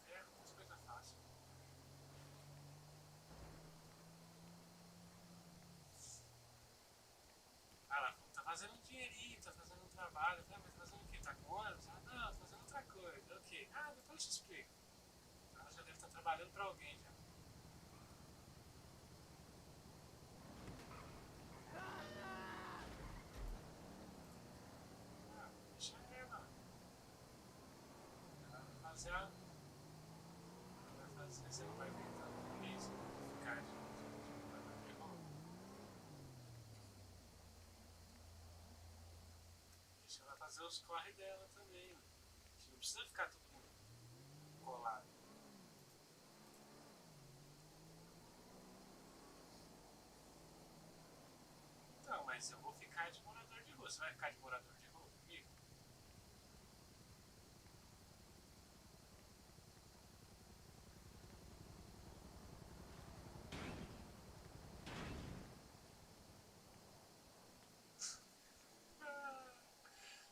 S1: É algumas coisas fáceis. Ah, ela tá fazendo um dinheirinho, tá fazendo um trabalho. Eu falei, mas tá fazendo o quê? Tá com ônibus? Ah, não, tô fazendo outra coisa. O quê? Ah, depois eu te explico. Ela já deve estar trabalhando pra alguém já. Ah, deixa ela. Ela vai fazer a... Ela vai fazer, você não vai ver tanto isso, ficar de roupa. Deixa ela fazer os corre dela também, mano. A gente não precisa ficar todo mundo colado. Não, mas eu vou ficar de morador de rua. Você vai ficar de morador de rua comigo? Ah,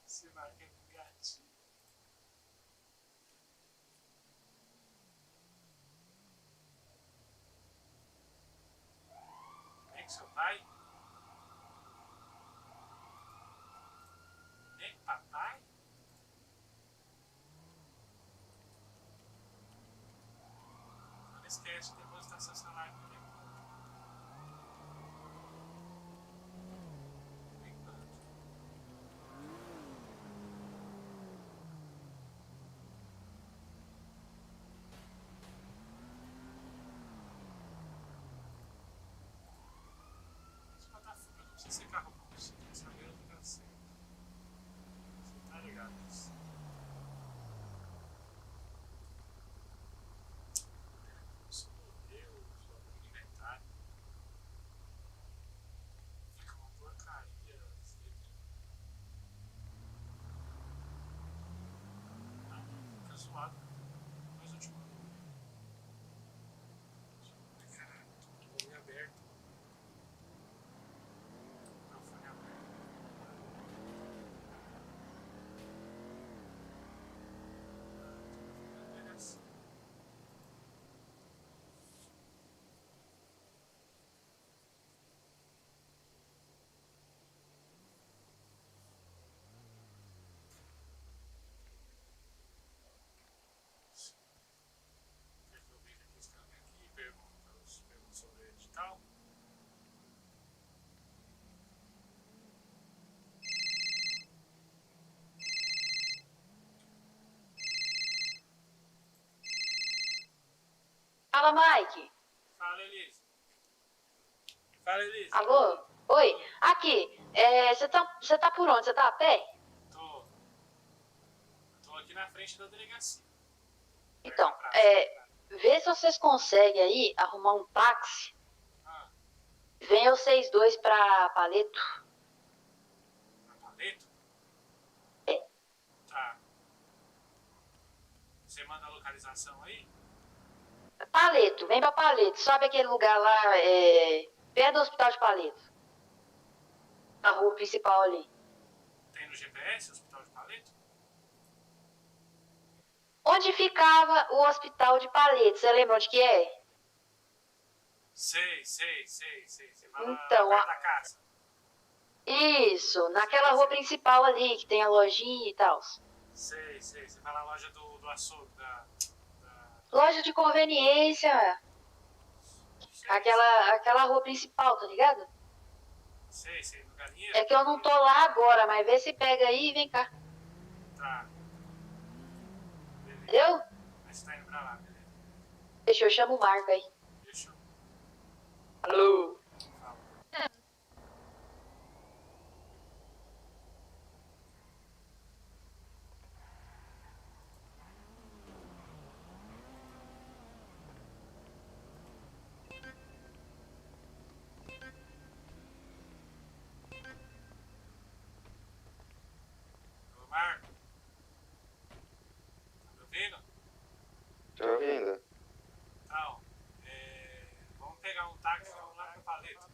S1: você marca com gatinho. Nem com seu pai? Nem com papai? Não esquece de depositar seu salário no tempo. Por enquanto. Mas botar fogo não precisa ser carro bom. Você tem que saber onde tá certo. Você tá ligado nisso? Sou eu, sou inventário. Fica uma porcaria. Ah, fica zoado. Mas eu te mando. Caralho, tô com o nome aberto. Microfone aberto. É assim. Quer que eu veja a questão aqui? Pergunta sobre o edital.
S3: Fala, Mike.
S1: Fala, Elise. Fala, Elise.
S3: Alô? Oi. Aqui. Você tá por onde? Você tá a pé?
S1: Tô. Tô aqui na frente da delegacia.
S3: Então, vê se vocês conseguem aí arrumar um táxi.
S1: Ah,
S3: Venham vocês dois pra Paleto.
S1: na paleta? Você manda a localização aí?
S3: Paleto, vem pra Paleto. Sabe aquele lugar lá, perto do Hospital de Paleto? Na rua principal ali.
S1: Tem no GPS, Hospital de Paleto?
S3: Onde ficava o Hospital de Paleto? Você lembra onde que é?
S1: Sei. Você vai lá
S3: Então,
S1: perto da casa.
S3: Isso, naquela rua principal ali, que tem a lojinha e tal.
S1: Sei. Você vai na loja do açougue, da...
S3: Loja de conveniência. Aquela rua principal, tá ligado?
S1: Sei, no galinheiro.
S3: É que eu não tô lá agora, mas vê se pega aí e vem cá.
S1: Tá. Beleza.
S3: Entendeu?
S1: Mas você tá indo pra lá, beleza.
S3: Deixa eu chamar o Marco aí.
S1: Fechou.
S3: Alô?
S1: Ô, Marco. Tá me ouvindo?
S7: Tô ouvindo.
S1: Então, vamos pegar um táxi e vamos lá pro Paleto.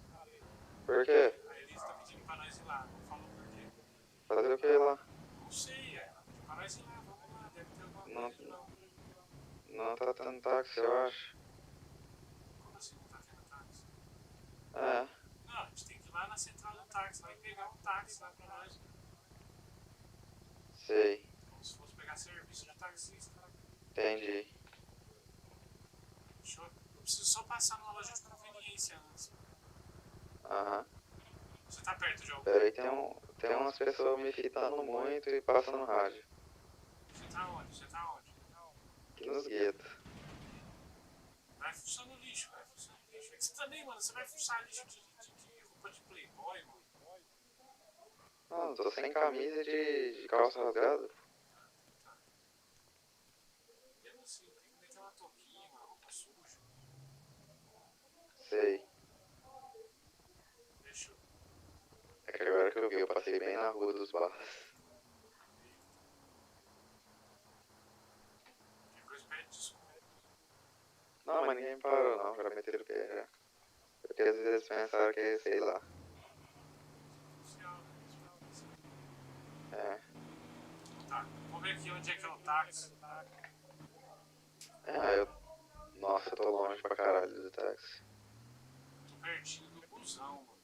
S7: Por quê?
S1: A Elisa tá pedindo pra nós ir lá. Não falou por quê.
S7: Fazer o que lá?
S1: Não sei, ela pediu pra nós ir lá. Vamos lá, deve ter alguma
S7: Não.
S1: coisa, não.
S7: Não tá tendo táxi, eu acho.
S1: Como assim não tá tendo táxi?
S7: É,
S1: Não, a gente tem que ir lá na central do táxi, lá e pegar um táxi lá pra nós.
S7: sei.
S1: Como se fosse pegar serviço de taxista.
S7: Entendi.
S1: Fechou? Eu preciso só passar numa loja de conveniência antes.
S7: Aham.
S1: Você tá perto de algum?
S7: Peraí, tem umas pessoas me fitando muito e passando no rádio.
S1: Você tá onde?
S7: Aqui nos guetos.
S1: Vai fuçar no lixo, vai fuçar no lixo. É que você também, mano, você vai fuçar lixo de roupa de playboy, mano.
S7: Não, tô sem camisa de calça rasgada.
S1: Mesmo assim, tem que meter uma touquinha, uma roupa suja.
S7: Sei.
S1: Fechou.
S7: É que agora que eu vi, eu passei bem na rua dos barras.
S1: Qualquer coisa pede desculpa.
S7: Não, mas ninguém parou não, já meteram o pé já. Porque às vezes eles pensaram que, sei lá.
S1: Oficial, né?
S7: É.
S1: Tá, vamos ver aqui onde é que é o táxi.
S7: Nossa, eu tô longe pra caralho do táxi.
S1: Tô pertinho do busão, mano.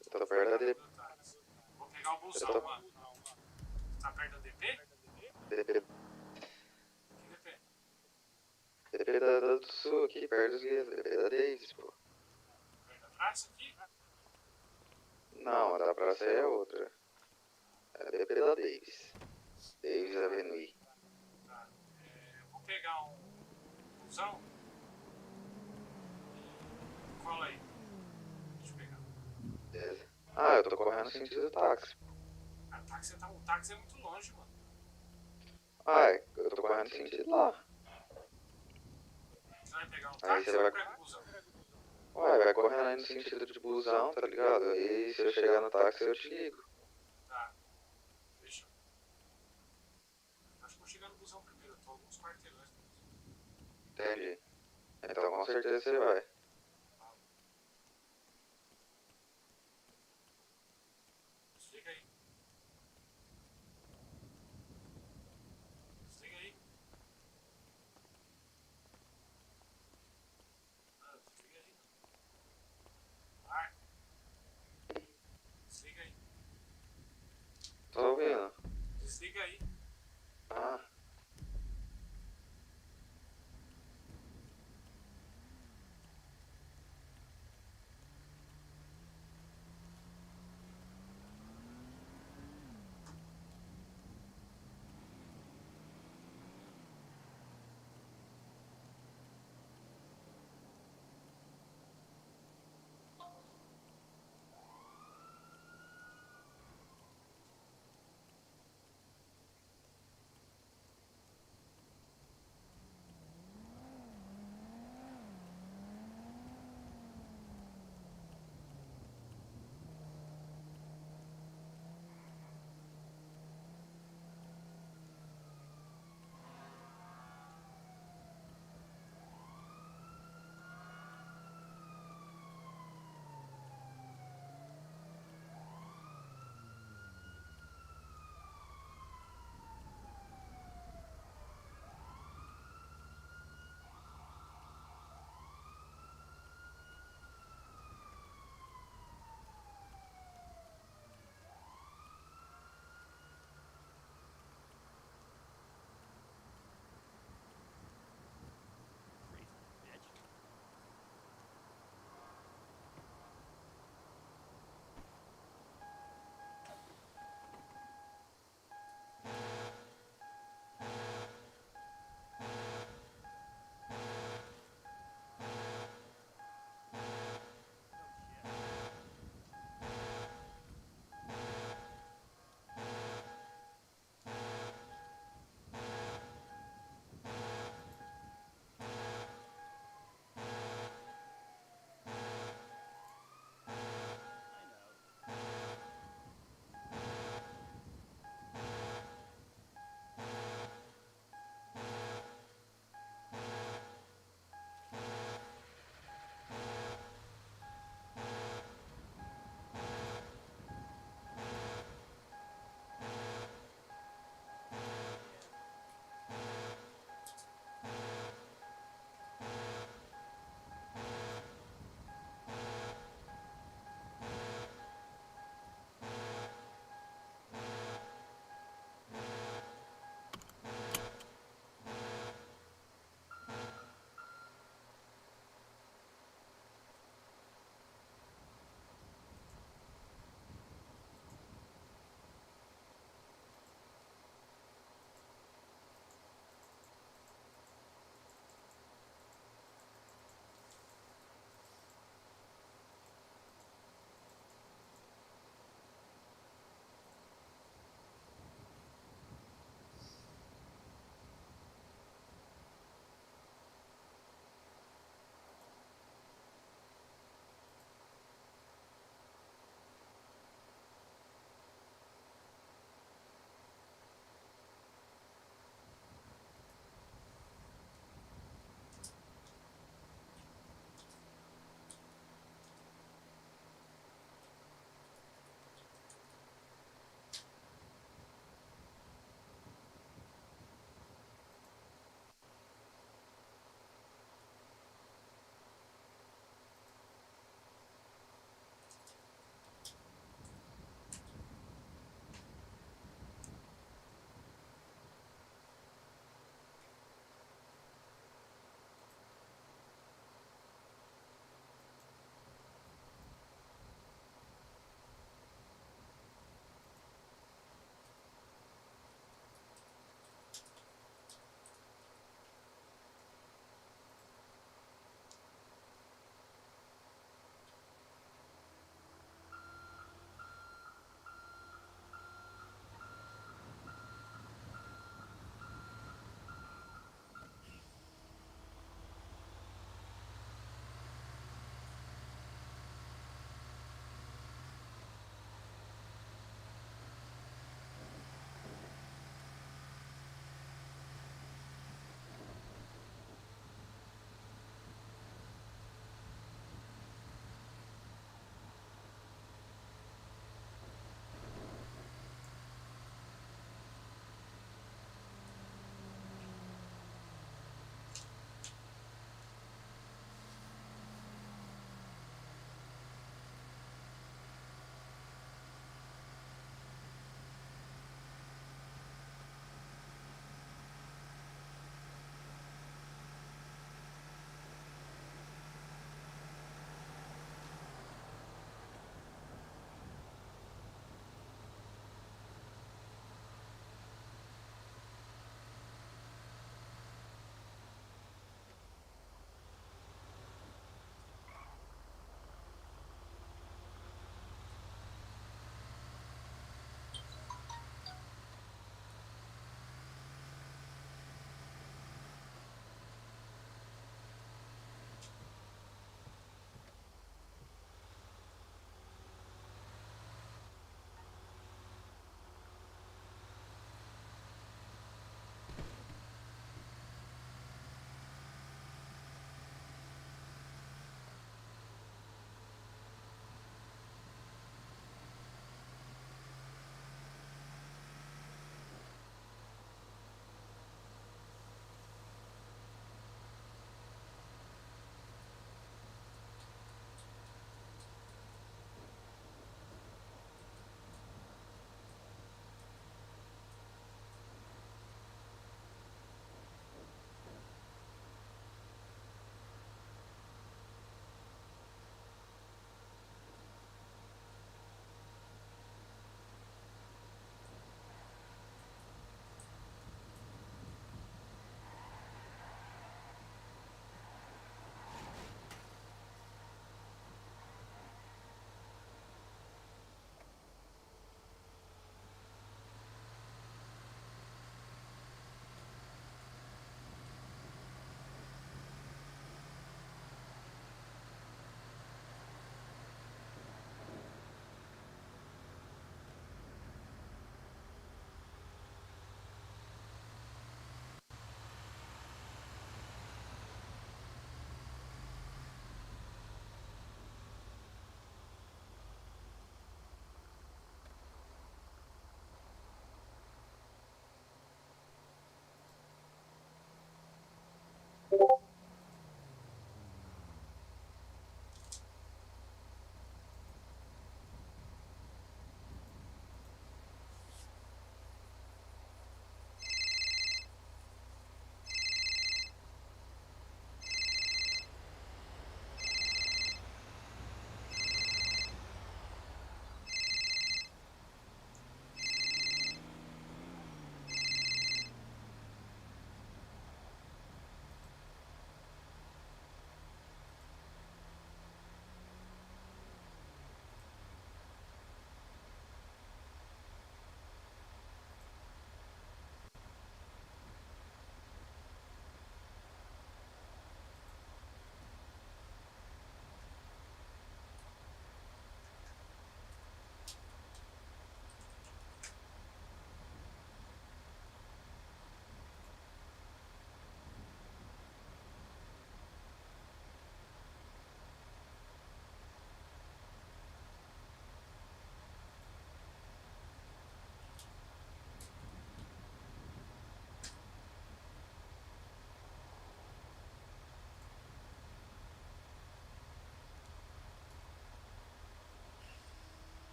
S7: Eu tô perto da DP.
S1: Vou pegar o busão, mano. Tá perto da DP?
S7: DP,
S1: Que DP?
S7: DP do Sul aqui, perto dos guetos. DP da Davis, pô.
S1: Perto da praça aqui?
S7: Não, a da praça é outra. É a DP da Davis. Davis Avenue.
S1: Tá. Eu vou pegar um busão. Cola aí. Deixa eu pegar.
S7: Beleza. Ah, eu tô correndo no sentido do táxi.
S1: Ah, o táxi é muito longe, mano.
S7: Ah, eu tô correndo no sentido lá.
S1: Você vai pegar um
S7: Aí
S1: táxi
S7: você
S1: ou
S7: vai-
S1: pega um busão?
S7: Ué, vai correndo aí no sentido de busão, tá ligado? Aí se eu chegar no táxi eu te ligo.
S1: Tá. Fechou. Acho que vou chegar no busão primeiro. Eu tô alguns quarteirões do busão.
S7: Entendi. Então com certeza você vai.
S1: Desliga aí. Desliga aí. Ah, desliga aí. Vai. Desliga aí.
S7: Tô ouvindo.
S1: Desliga aí.
S7: Ah,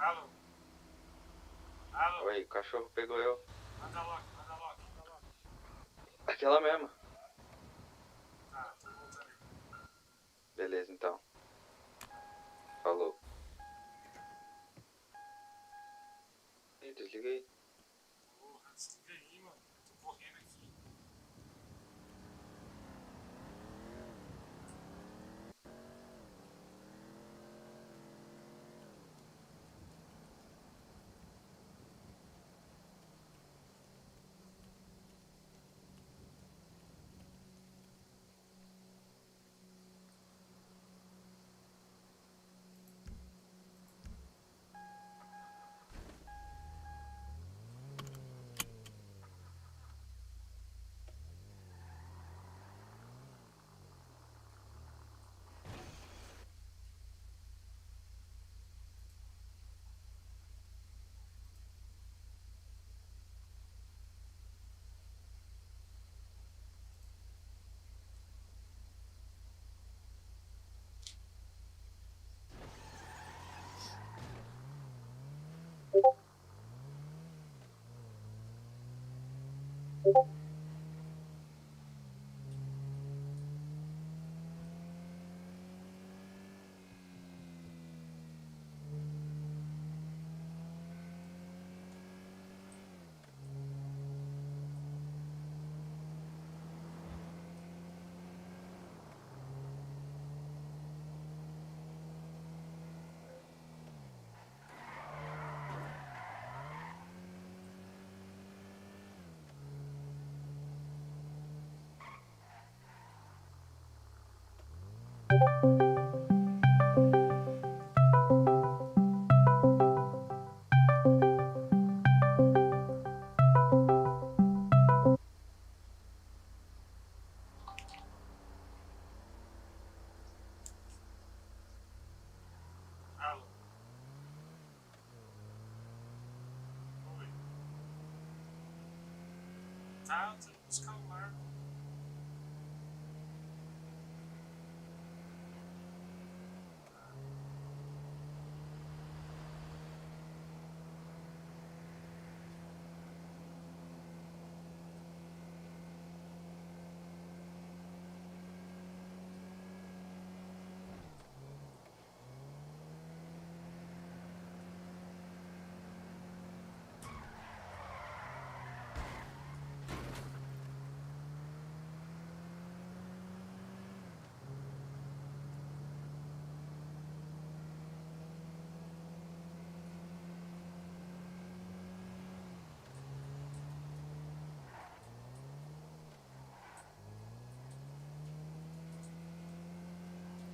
S1: Alô? Alô?
S7: Oi, o cachorro pegou eu.
S1: Manda logo, manda logo, manda logo.
S7: Aquela mesma.
S1: Tá, tô voltando aí.
S7: Beleza, então. Falou. Ih, desliguei.
S1: Porra, desliga aí, mano. Tô correndo aqui. Alô? Oi. Tá, eu tô indo buscar o Marco.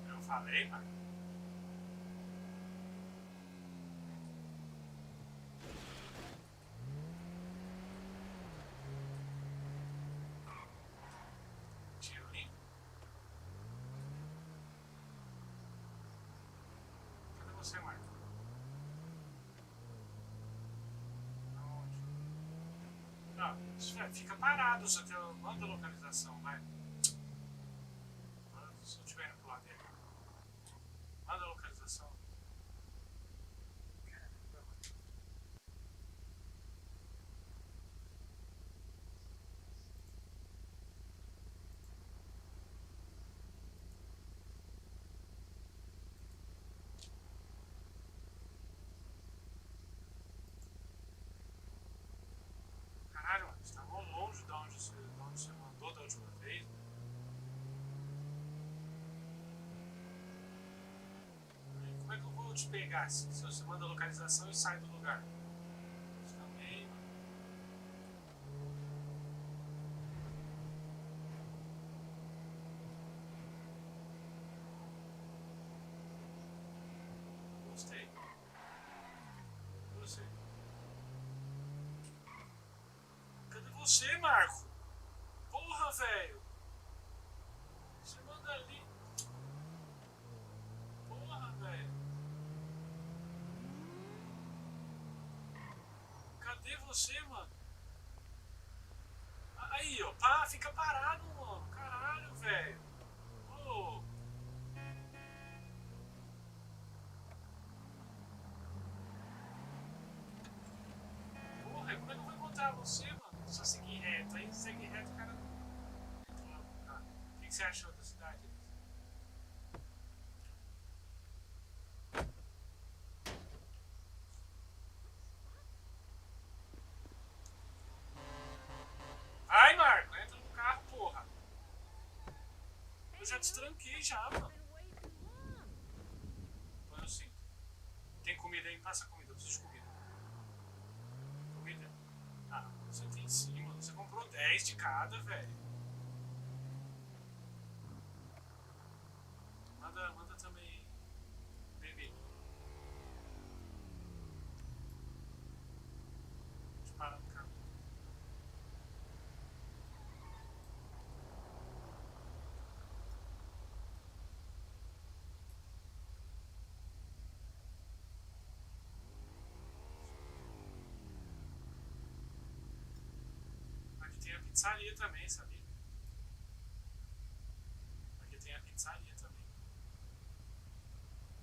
S1: Eu falei, Marco. Tiro limpo? Cadê você, Marco? Aonde? Não, fica parado, só que eu mando a localização, vai. Se eu estiver indo pro lado dele. Manda a localização. Caralho, mano, você tá mó longe de onde você mandou da última vez, mano. Como é que eu vou te pegar se você manda a localização e sai do lugar? Isso também, mano. Gostei. Gostei. Cadê você, Marco? Porra, velho. Você manda ali. Porra, velho. Cadê você, mano? Aí, ó. Pá, fica parado, mano. Caralho, velho. Ô. matar você, mano. Só seguir reto. Aí segue reto, o cara. Tá. O que você achou da cidade? Ai, Marco, entra no carro, porra. Eu já destranquei já, mano. Põe o cinto. Tem comida aí? Passa comida, eu preciso de comida. Comida? Ah, você tem sim, mano. Você comprou 10 de cada, velho. Manda também bebê. Deixa eu parar no caminho. Aqui tem a pizzaria também, sabia? Aqui tem a pizzaria também.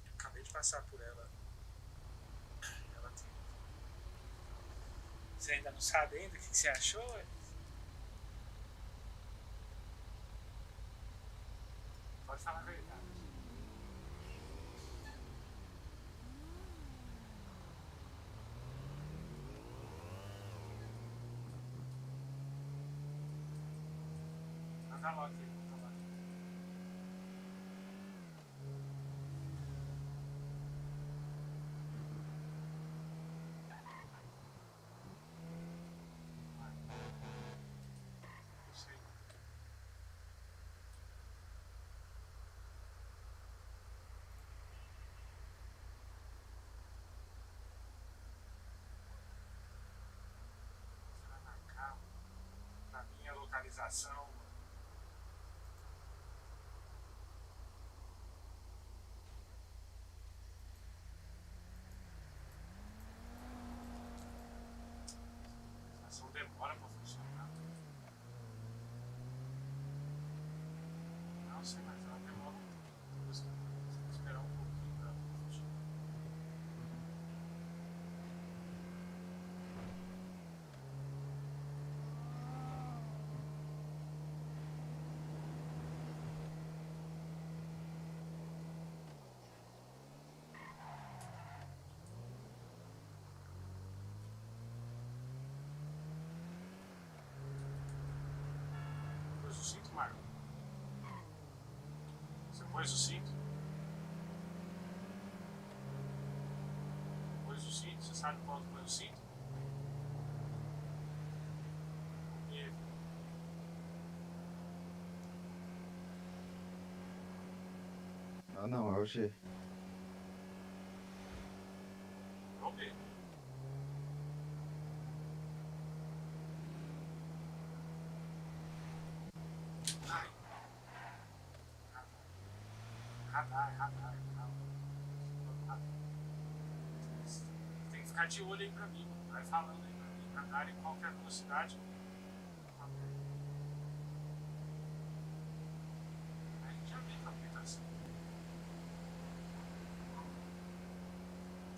S1: Eu acabei de passar por ela. Ela tem. Você ainda não sabe ainda o que você achou? Pode falar a verdade. Manda logo aqui, manda logo. Não sei. Você vai marcar pra minha localização. A ação demora pra funcionar. Não sei, mas ela demora um pouquinho. Você tem que esperar um pouquinho pra funcionar. Pôs o cinto, Marco? Você pôs o cinto? Pôs o cinto? Você sabe quando põe o cinto? E...
S4: Ah, não, é o G.
S1: Vamos ver. Ai. Radar. Tem que ficar de olho aí pra mim, mano. Vai falando aí pra mim. Radar em qualquer velocidade. A gente já viu a aplicação.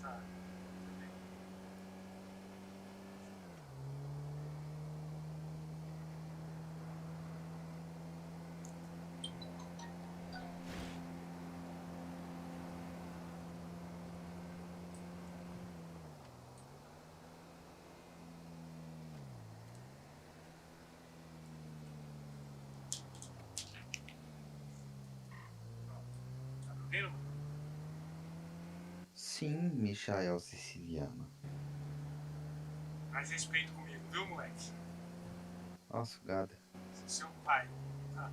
S1: Tá. Tudo bem. Tá dormindo, mano?
S4: Sim, Michael Siciliano.
S1: Mais respeito comigo, viu, moleque?
S4: Nossa, gado.
S1: Sou seu pai, tá?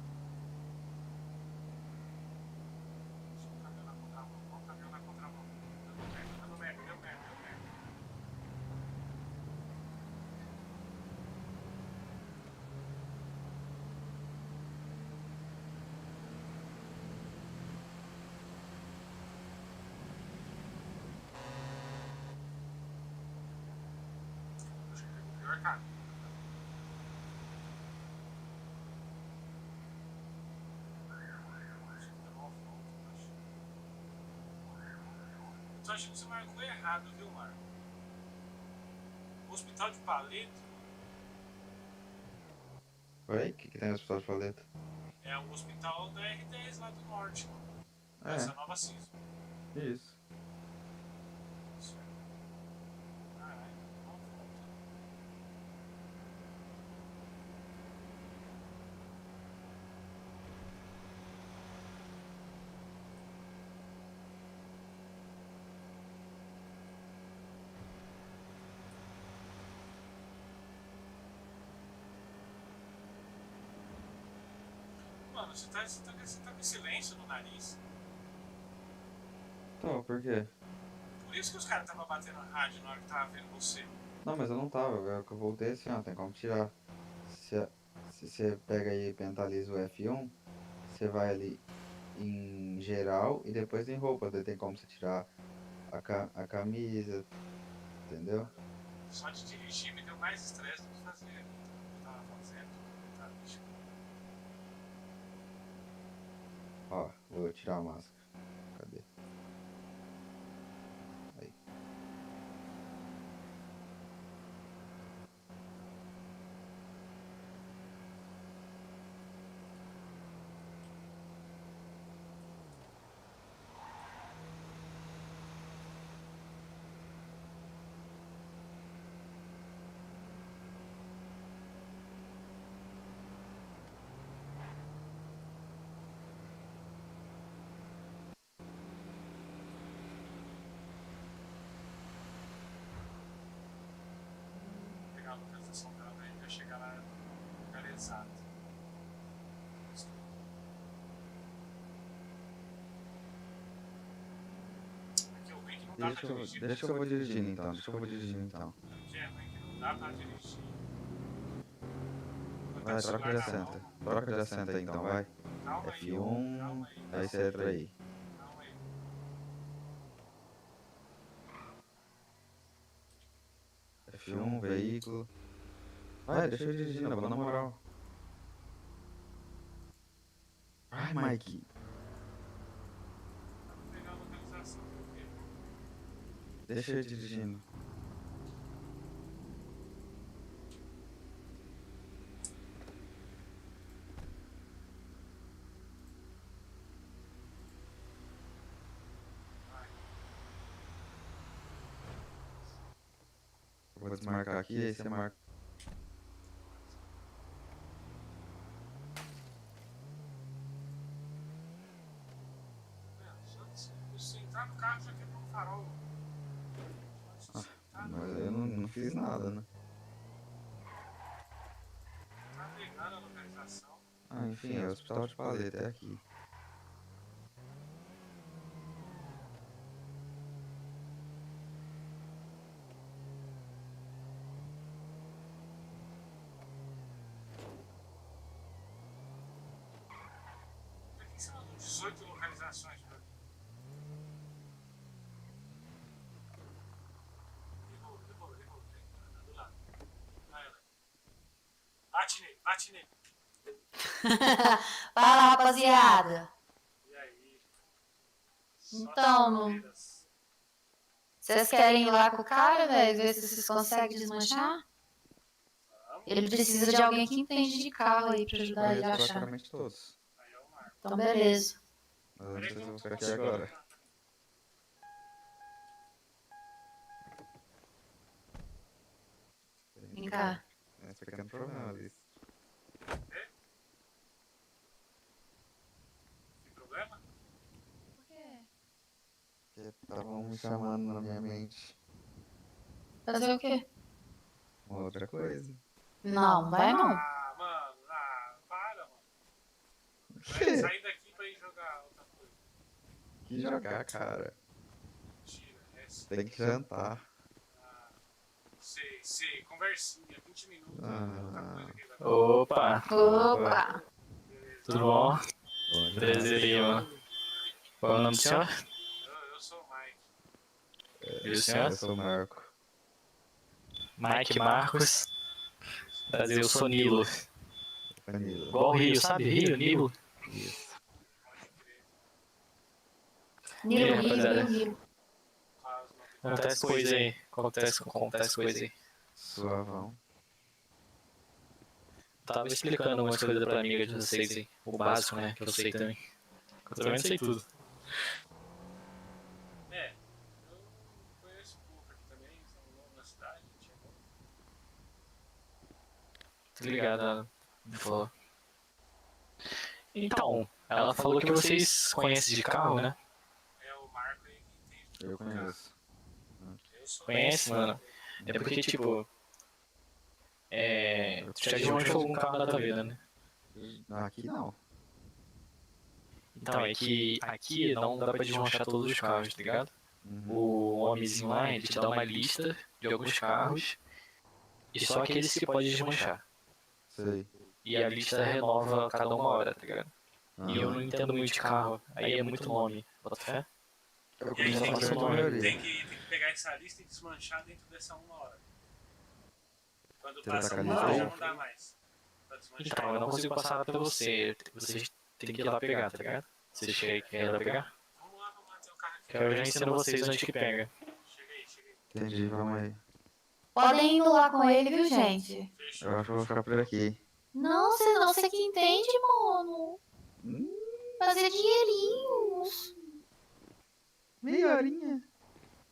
S1: Deixa o caminhão na contramão. Olha o caminhão na contramão. Deu merda. Acho que pegou o pior caminho. Eu tô achando que você marcou errado, viu, Marco? O hospital de Paleto
S4: Oi? O que tem no hospital de Paleta?
S1: É o hospital da R10 lá do norte, mano.
S4: É.
S1: Essa nova CISO.
S4: Isso.
S1: Isso aí. Caralho, não volta. Mano, você tá com silêncio no nariz.
S4: Então, por quê?
S1: Por isso que os caras estavam batendo a rádio na hora que tava vendo você.
S4: Não, mas eu não tava. Agora que eu voltei assim, ó. Tem como tirar. Se você pega aí e pentaliza o F1, você vai ali em geral e depois em roupa. Daí tem como você tirar a camisa. Entendeu?
S1: Só de dirigir me deu mais estresse do que fazer o que eu tava fazendo. Tá, bicho.
S4: Ó, vou tirar a máscara. Cadê? Aí.
S1: Vou pegar a localização dela pra ele chegar lá no lugar exato. Aqui o ruim que não dá pra dirigir.
S4: Deixa que eu vou dirigindo então. Deixa que eu vou dirigindo então.
S1: Aqui é ruim que não dá pra dirigir.
S4: Vai, troca de assento. Troca de assento aí então, vai.
S1: Calma aí,
S4: F1,
S1: calma aí.
S4: aí você entra aí.
S1: Calma aí.
S4: F1, veículo. Vai, deixa eu dirigir, eu vou na moral. Vai, Mike.
S1: Vou pegar a localização do quê?
S4: Deixa eu dirigindo. Eu vou desmarcar aqui, aí você marca.
S1: Só de você entrar no carro já quebrou um farol.
S4: Mas eu não fiz nada, né?
S1: Tá pegando a localização.
S4: Ah, enfim, é o hospital de Paleta, é aqui.
S1: Por que você mandou 18 localizações pra mim? Errou. Tá do lado. Vai, ela. Bate nele.
S3: Fala, rapaziada.
S1: E aí?
S3: Então, não- Vocês querem ir lá com o cara, velho? Ver se vocês conseguem desmanchar? Ele precisa de alguém que entende de carro aí pra ajudar ele a
S4: Conheço
S3: achar.
S4: praticamente todos.
S1: Aí é o Marco.
S3: Então, beleza.
S4: Mas eu não sei se eu vou ficar aqui agora.
S3: Vem cá.
S4: É esse pequeno problema, Alice.
S1: Tem problema?
S4: Porque estavam me chamando na minha mente.
S3: Fazer o quê?
S4: Uma outra coisa.
S3: Não, vai não.
S1: Ah, mano. Para, mano.
S4: O
S1: Vai
S4: quê?
S1: sair daqui pra ir jogar outra coisa.
S4: Que jogar, cara.
S1: Mentira,
S4: Tem que jantar.
S1: Sei. Conversinha, 20 minutos. Outra coisa que vai
S6: Opa,
S3: Opa!
S6: tudo bom?
S4: Bom,
S6: Prazer aí, mano. Qual é o nome do senhor?
S1: Eu sou o Mike.
S6: E o senhor?
S4: eu sou o Marco.
S6: Mike Marcos. Prazer, eu sou Nilo.
S4: Danilo.
S6: Igual o Rio, sabe? Rio, Nilo.
S4: Isso.
S3: Nilo,
S6: rapaziada.
S3: Nilo.
S6: Conta as coisas aí. Conta as coisas aí.
S4: Suavão.
S6: tava explicando umas coisas pra amiga de vocês aí. O básico, né? Que eu sei também. Eu também sei tudo.
S1: É, eu conheço pouco aqui também, são na cidade, tinha como.
S6: Tô ligado, ela me falou. Então, ela falou que vocês conhecem de carro, né?
S1: É o Marco aí que entende de
S4: Eu
S1: carro.
S4: conheço.
S1: Eu sou
S6: Conhece, mano? É porque, tipo... Tu já desmanchou algum carro na tua vida, né?
S4: Aqui não.
S6: Então, é que aqui não dá pra desmanchar todos os carros, tá ligado?
S4: Uhum.
S6: O homenzinho lá, ele te dá uma lista de alguns carros e só aqueles que pode desmanchar.
S4: Sei.
S6: E a lista renova a cada 1 hora, tá ligado?
S4: Aham.
S6: E eu não entendo muito de carro, aí é muito nome, bota fé?
S4: Eu
S1: E aí
S4: conheço
S1: tem
S4: a
S1: que,
S4: grande maioria.
S1: tem que pegar essa lista e desmanchar dentro dessa 1 hora. Quando
S4: Você tá
S1: passa
S4: com a
S1: 1
S4: lista
S1: hora
S4: aí?
S1: já não dá mais. Pra desmanchar.
S6: Então, eu não consigo passar pra você, vocês têm que ir lá pegar, tá ligado? Vocês querem ir lá pegar?
S1: Vamos lá, tem um carro aqui.
S6: Que eu já ensino vocês onde que pega.
S1: Chega aí, chega aí.
S4: Entendi, vamos aí.
S3: Podem ir lá com ele, viu, gente?
S1: Fechou.
S4: Eu acho que eu vou ficar por aqui.
S3: Não, você que entende, mano. Fazer dinheirinhos.
S4: Meia horinha.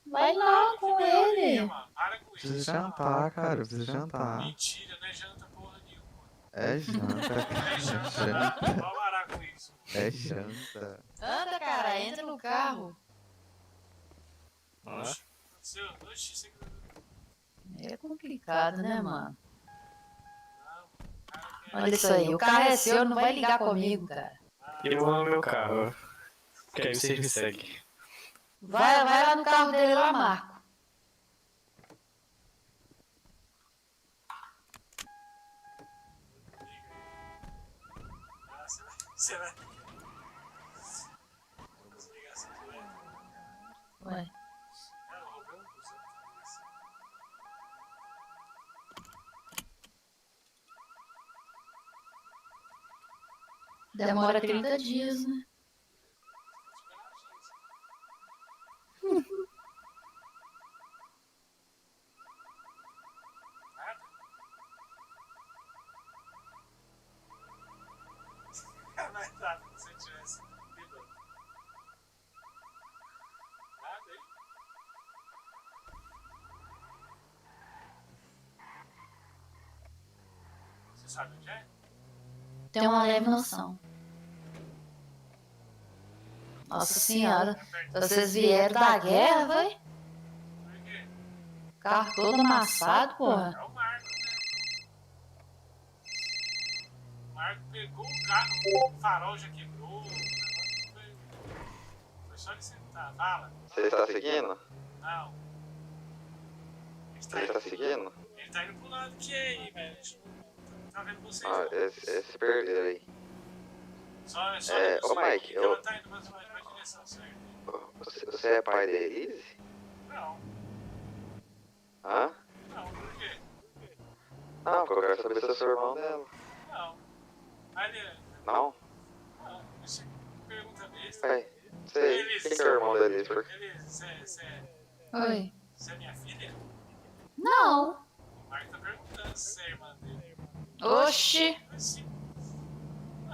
S3: Vai lá com ele.
S1: Mano, para com isso.
S4: Preciso jantar, cara. Preciso jantar.
S1: Mentira, não é janta porra nenhuma.
S4: É janta,
S1: É
S4: cara.
S1: janta. Pode parar com isso.
S4: É janta.
S3: Anda, cara, entra no carro.
S6: Ah,
S1: Seu, oxi, você...
S3: É complicado, né, mano?
S1: Não, cara,
S3: Olha isso aí, o carro é seu, não vai ligar comigo, cara.
S6: eu amo meu carro. Que aí vocês me seguem.
S3: Vai lá no carro dele lá, Marco.
S1: Você vai... Vamos ligar essa direto.
S3: Ué.
S1: Ela roubou um dos outros.
S3: Demora 30 dias, né?
S1: Mais rápido se eu tivesse piloto. Nada aí. Você sabe onde é?
S3: Tem uma leve noção. Nossa senhora, vocês vieram da guerra, vai?
S1: Por quê?
S3: Carro todo amassado, porra.
S1: É o Marco, né? O Marco pegou o carro, o farol já quebrou. O negócio foi só ele sentar. Fala.
S7: Você está seguindo?
S1: Não.
S7: Você está seguindo?
S1: Ele tá indo pro lado que é aí, velho. Tá vendo vocês?
S7: Ah, esse perderam aí.
S1: Só
S7: ô, Mike,
S1: que ela tá indo mais ou menos pra direção certa.
S7: Você é pai da Elise?
S1: Não,
S7: Hã?
S1: não, por quê?
S7: Não, porque eu quero saber se eu sou irmão dela.
S1: Não. Ali,
S7: Não?
S1: não, isso é pergunta besta.
S7: Ué, sei. Quem que é o irmão da Elise?
S1: Elise,
S3: Oi.
S1: você é minha filha?
S3: Não.
S1: O Marco tá perguntando se é irmã dele.
S3: Oxi.
S1: Mas sim.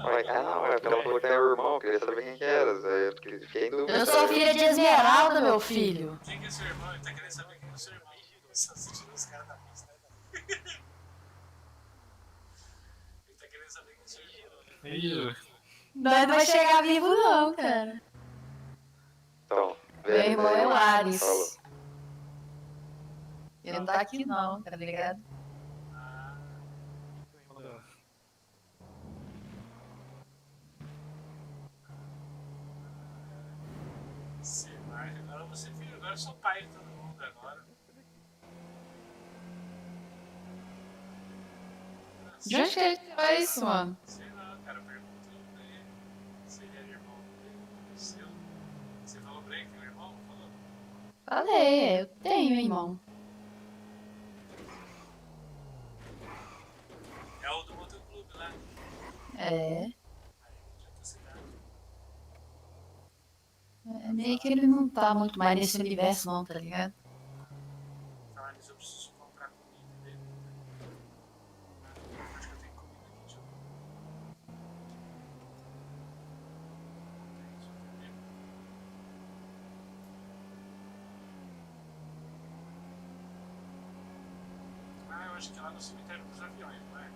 S7: Ué, não, é porque ela falou que tem um irmão, eu queria saber quem que era. Eu fiquei em dúvida.
S3: Eu sou filha de Esmeralda, meu filho.
S1: Quem que é seu irmão? Ele tá querendo saber quem é o seu irmão. Só se tirou os caras da pista. Ele tá querendo saber quem é seu irmão.
S6: Ih,
S3: Nós não vai chegar vivo, não, cara.
S7: Então,
S3: Meu irmão é o Ares.
S7: Falou.
S3: Ele não tá aqui, não, tá ligado?
S1: Você vai, agora você é filho, agora eu sou pai de todo mundo agora.
S3: De onde que ele tirou isso, mano?
S1: Sei lá, cara, perguntou pra ele se ele era irmão dele, seu. Você falou pra ele que é irmão? Falou?
S3: Falei, eu tenho irmão.
S1: É o do motoclube lá.
S3: É.
S1: Aí, já tá cidade.
S3: É meio que ele não tá muito mais nesse universo, não, tá ligado?
S1: Falar nisso, eu preciso comprar comida dele. Acho que eu tenho comida aqui. eu acho que é lá no cemitério dos aviões, não é?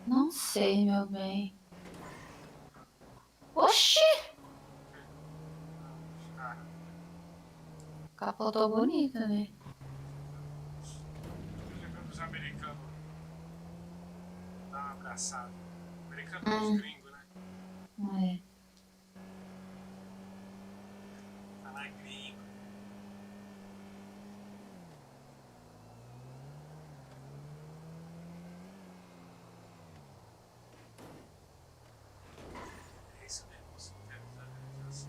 S3: Não sei, meu bem. Oxi!
S1: Ah,
S3: Capotou bonita, né?
S1: lembrando os americanos dar uma abraçada. Americano dos gringos, né?
S3: É.
S1: Falar gringo. É isso mesmo, o cemitério dos aviões.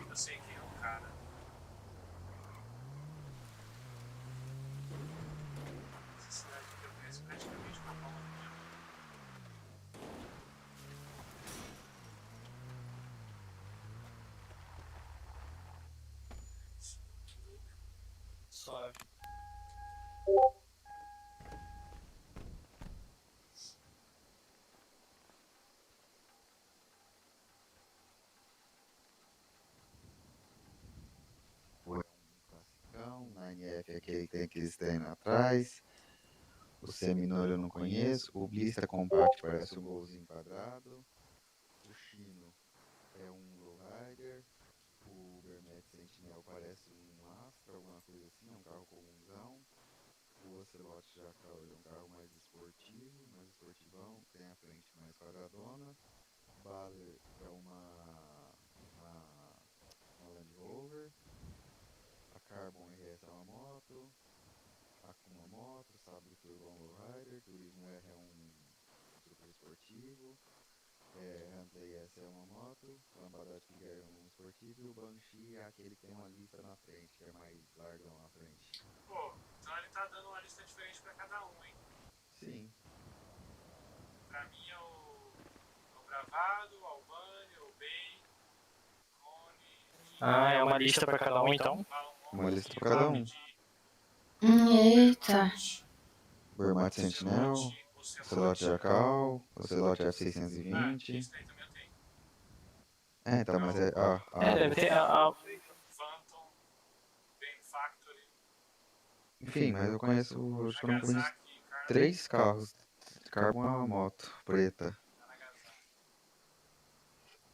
S1: Eu sei quem é o cara. Essa cidade que eu conheço praticamente com a palma da minha mão.
S6: Suave.
S4: Foi um classicão. 9F é aquele que tem aqueles treinos atrás. O Seminole eu não conheço. O Blista Compact parece um golzinho quadrado. O Chino é um lowrider. O Bermet Sentinel parece um Astra, alguma coisa assim, é um carro comunzão. O Ocelot Jacal é um carro mais esportivo, mais esportivão, tem a frente mais quadradona. Baller é uma Land Rover. A Carbon RS é uma moto. Akuma Moto, Sabre Turbo é um lowrider. Turismo R é um super esportivo. Huntley S é uma moto, Lambada Tiger é um esportivo e o Banshee é aquele que tem uma lista na frente, que é mais largão na frente.
S1: Pô, então ele tá dando uma lista diferente pra cada um, hein?
S4: Sim.
S1: Pra mim é o Bravado, o Albani, o Bay, Cone...
S6: Ah, é uma lista pra cada um então?
S4: Uma lista pra cada um.
S3: Eita.
S4: Bermat Sentinel, Ocelot Jacal, Ocelot
S1: Ah,
S4: F620.
S1: isso daí também eu tenho.
S4: Então, mas é.
S6: Deve ter
S1: Phantom, Ben Factory,
S4: Enfim, mas eu conheço. Acho que eu não conheço
S1: Nagasaki, Carmen,
S4: 3 carros. Carbon é uma moto preta.
S1: Nagasaki.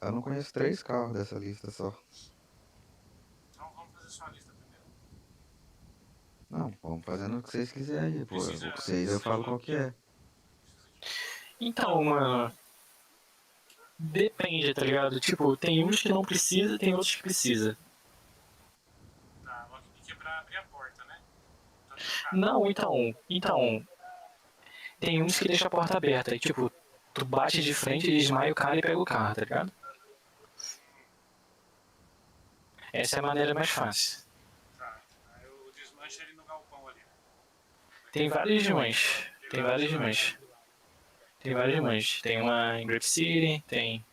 S4: Eu não conheço 3 carros dessa lista só.
S1: Então vamos fazer sua lista primeiro.
S4: Não, vamos fazendo o que vocês quiserem aí, pô. O que vocês eu falo qual que é.
S6: Então, mano. Depende, tá ligado? Tipo, tem uns que não precisa, tem outros que precisa.
S1: Tá, lockpick é pra abrir a porta, né?
S6: Não, então. Tem uns que deixa a porta aberta. E tipo, tu bate de frente, desmaia o cara e pega o carro, tá ligado? Essa é a maneira mais fácil.
S1: Tá, aí eu desmancho ele no galpão ali.
S6: Tem vários demais. Tem vários demais. Tem vários demais. Tem uma em Grape City, tem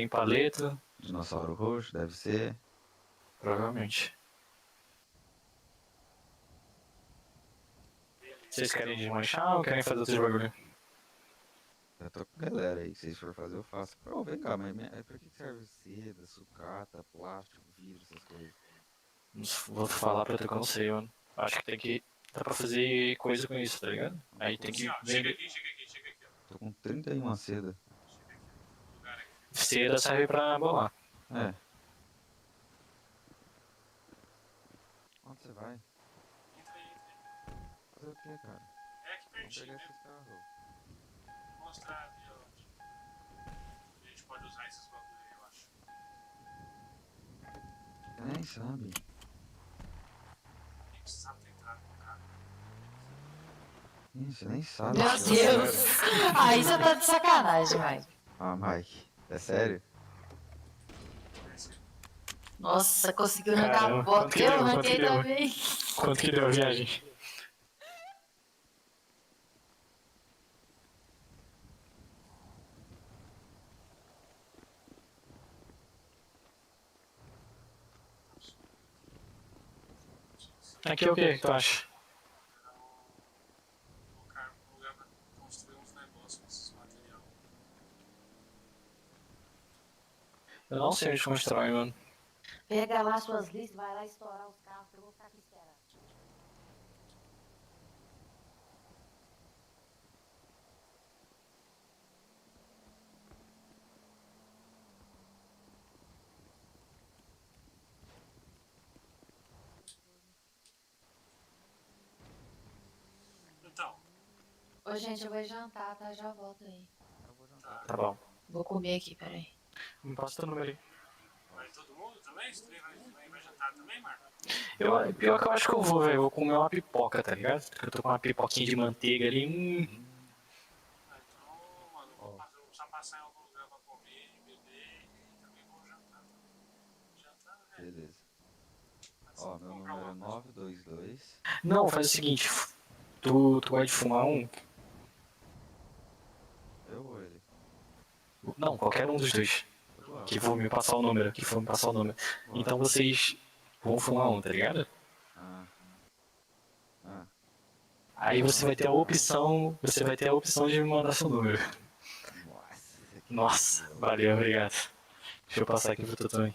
S6: Paleto,
S4: Dinossauro roxo, deve ser.
S6: provavelmente. Vocês querem desmanchar ou querem fazer outros bagulho?
S4: Eu tô com a galera aí, se vocês forem fazer eu faço. Ô, vem cá, mas pra que serve seda, sucata, plástico, vidro, essas coisas?
S6: Vou falar pra tu que eu não sei, mano. Acho que tem que. Dá pra fazer coisa com isso, tá ligado? Aí tem que
S1: Assim, ó,
S6: vender.
S1: chega aqui, ó.
S4: Tô com 31 seda.
S1: Chega aqui, ó. No lugar aqui.
S6: Seda serve pra bolar.
S4: É. Onde você vai?
S1: Entra aí.
S4: Fazer o que, cara?
S1: É aqui
S4: Vamos
S1: pertinho,
S4: pegar
S1: né?
S4: esses carros.
S1: Vou mostrar ali, ó. A gente pode usar esses bagulho aí, eu acho.
S4: Você nem sabe.
S1: Nem precisava ter entrado no carro.
S4: Ih, você nem sabe.
S3: Meu Deus. Aí você tá de sacanagem, Mike.
S4: Ah, Mike, é sério?
S3: Nossa, conseguiu arrancar a
S6: Caramba,
S3: bota.
S6: quanto que
S3: Eu
S6: deu, quanto
S3: arranquei
S6: que deu?
S3: também.
S6: Quanto que deu a viagem? Aqui é o que tu acha?
S1: Colocar um lugar pra construir uns negócios com esses materiais.
S6: Eu não sei onde constrói, mano.
S3: Pega lá suas listas, vai lá estourar os carros que eu vou ficar aqui esperando.
S1: Então,
S3: Ô, gente, eu vou jantar, tá? Já volto aí.
S6: Tá bom.
S3: Vou comer aqui, peraí.
S6: Me passa teu número aí.
S1: vai todo mundo também? Você vai jantar também, Marco?
S6: Pior que eu acho que eu vou, velho. Eu vou comer uma pipoca, tá ligado? Porque eu tô com uma pipoquinha de manteiga ali.
S1: Então, mano, vou só passar em algum lugar pra comer, beber e também vou jantar. Jantar, né?
S4: Beleza. Ó, meu número é 922.
S6: Não, faz o seguinte. Tu gosta de fumar um?
S4: Eu ou ele?
S6: Não, qualquer um dos dois. Que for me passar o número. Então vocês vão fumar um, tá ligado?
S4: Ah.
S6: Aí você vai ter a opção. Você vai ter a opção de me mandar seu número. Nossa, valeu, obrigado. Deixa eu passar aqui pro tu também.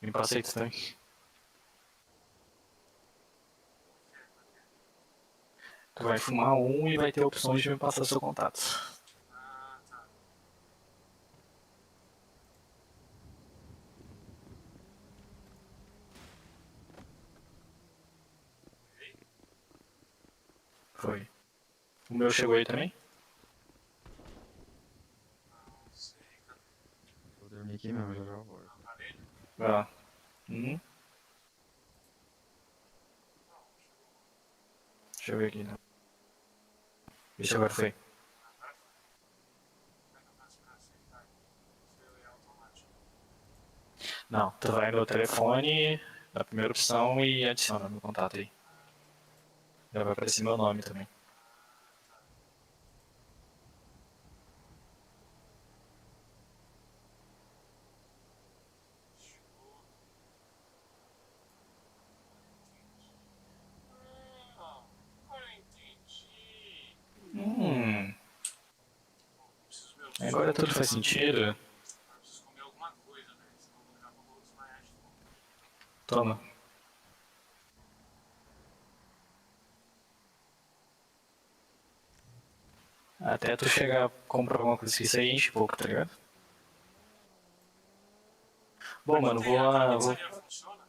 S6: Me passa aí tu também. Tu vai fumar um e vai ter opções de me passar seu contato.
S1: Ah, tá.
S6: Foi. O meu chegou aí também?
S1: Não sei, cara.
S4: Vou dormir aqui mesmo, já já eu volto.
S1: Aparelho?
S6: Vai lá. Deixa eu ver aqui. Né? Vê se agora foi.
S1: Como é que eu faço pra aceitar? Foi automático.
S6: Não, tu vai no telefone, na primeira opção e adiciona meu contato aí. Já vai aparecer meu nome também.
S1: Agora eu entendi.
S6: Agora tudo faz sentido.
S1: Eu preciso comer alguma coisa, velho. Senão daqui a pouco eu vou desmaiar de fome.
S6: Toma. Até tu chegar a comprar alguma coisa que isso aí enche pouco, tá ligado? Bom, mano, vou lá.
S1: A pizzaria funciona?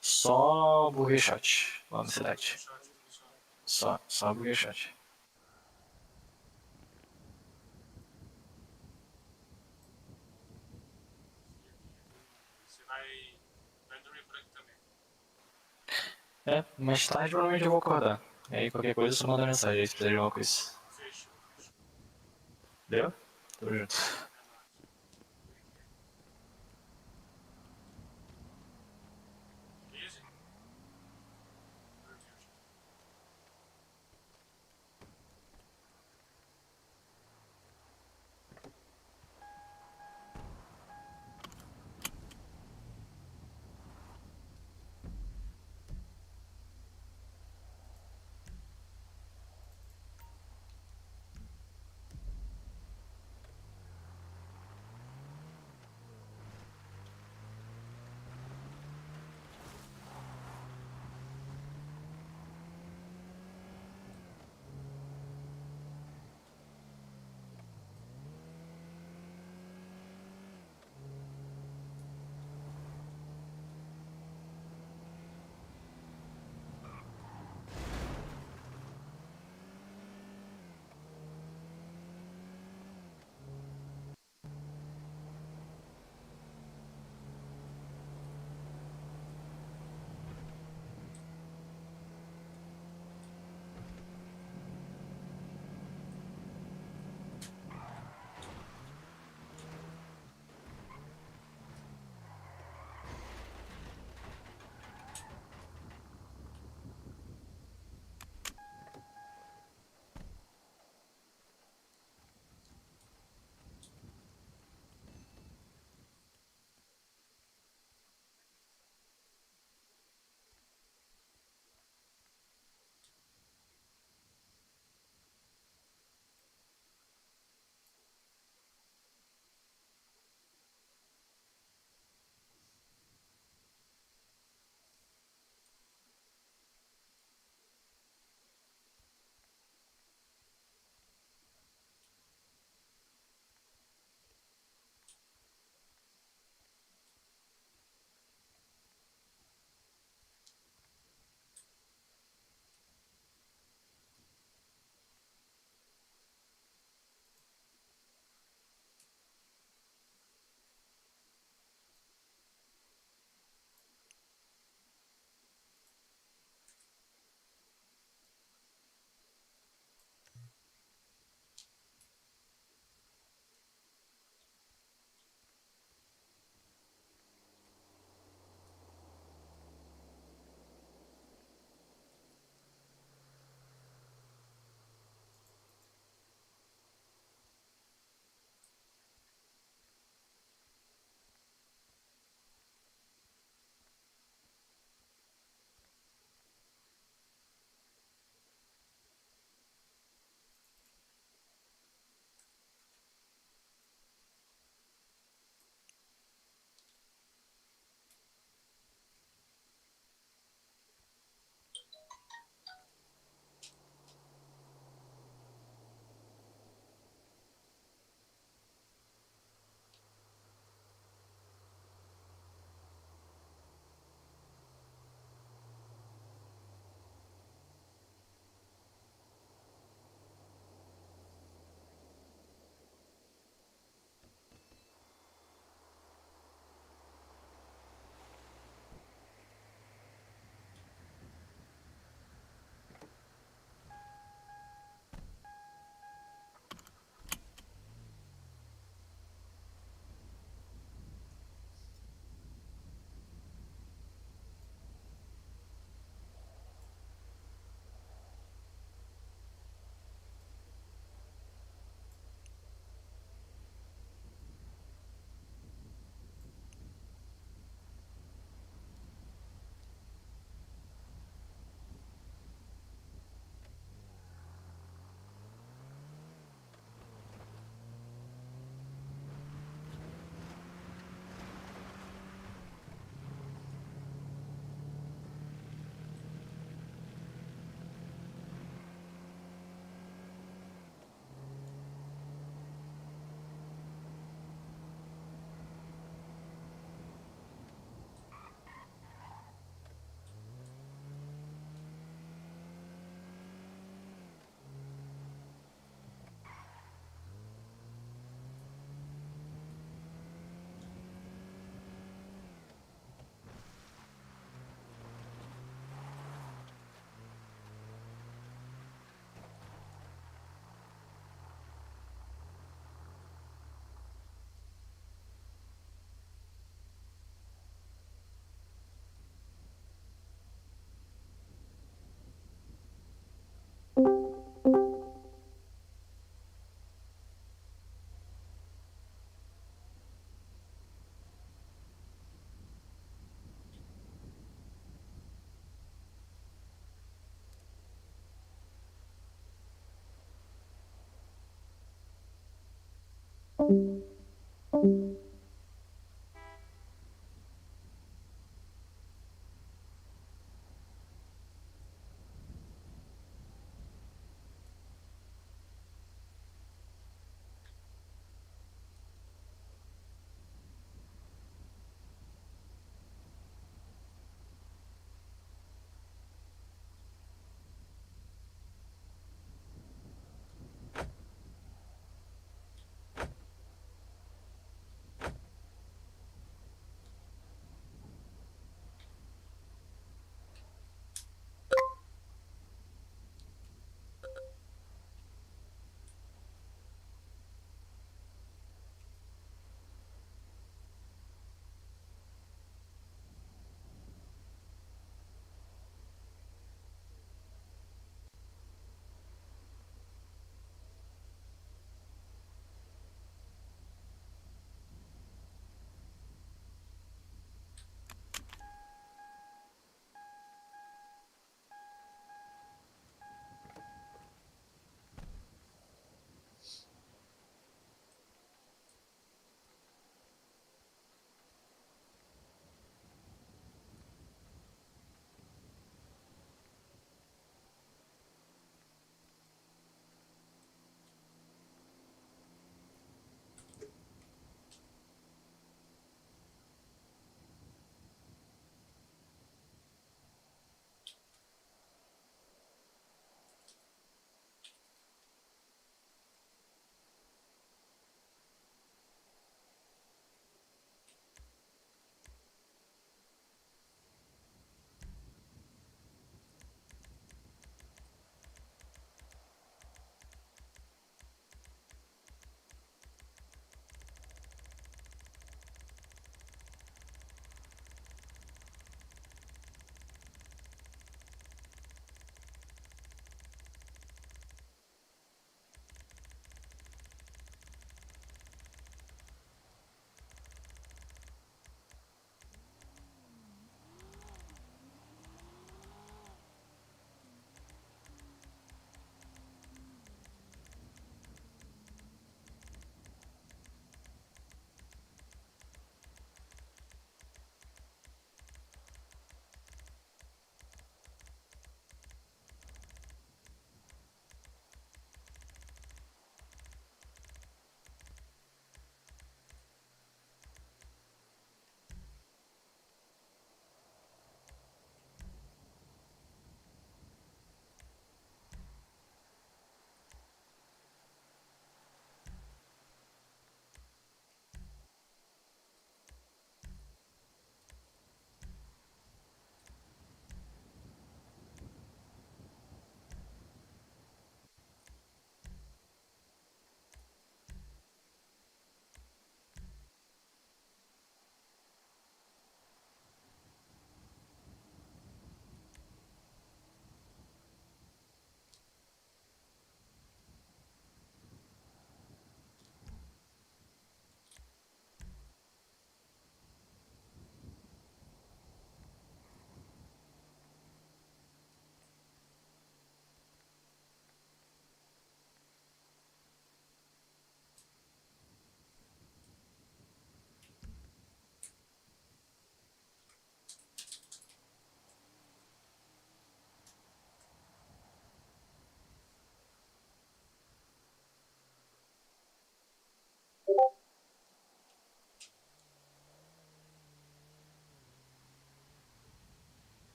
S6: Só Burger Shot lá na cidade.
S1: Shot funciona.
S6: Só Burger Shot.
S1: Você vai dormir por aqui também.
S6: É, mais tarde provavelmente eu vou acordar. Aí qualquer coisa só manda mensagem aí se precisar de alguma coisa.
S1: Fechou.
S6: Deu? Tamo junto.
S1: Easy?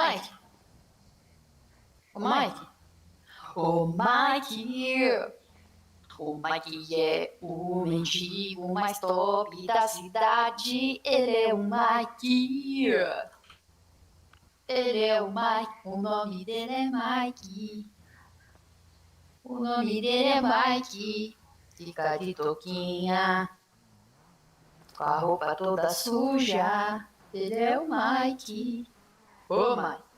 S3: Mike. Ô, Mike. Ô, Mike. O Mike é o mendigo mais top da cidade. Ele é o Mike. Ele é o Mike. O nome dele é Mike. O nome dele é Mike. Fica de toquinha, com a roupa toda suja. Ele é o Mike. Ô, Mike.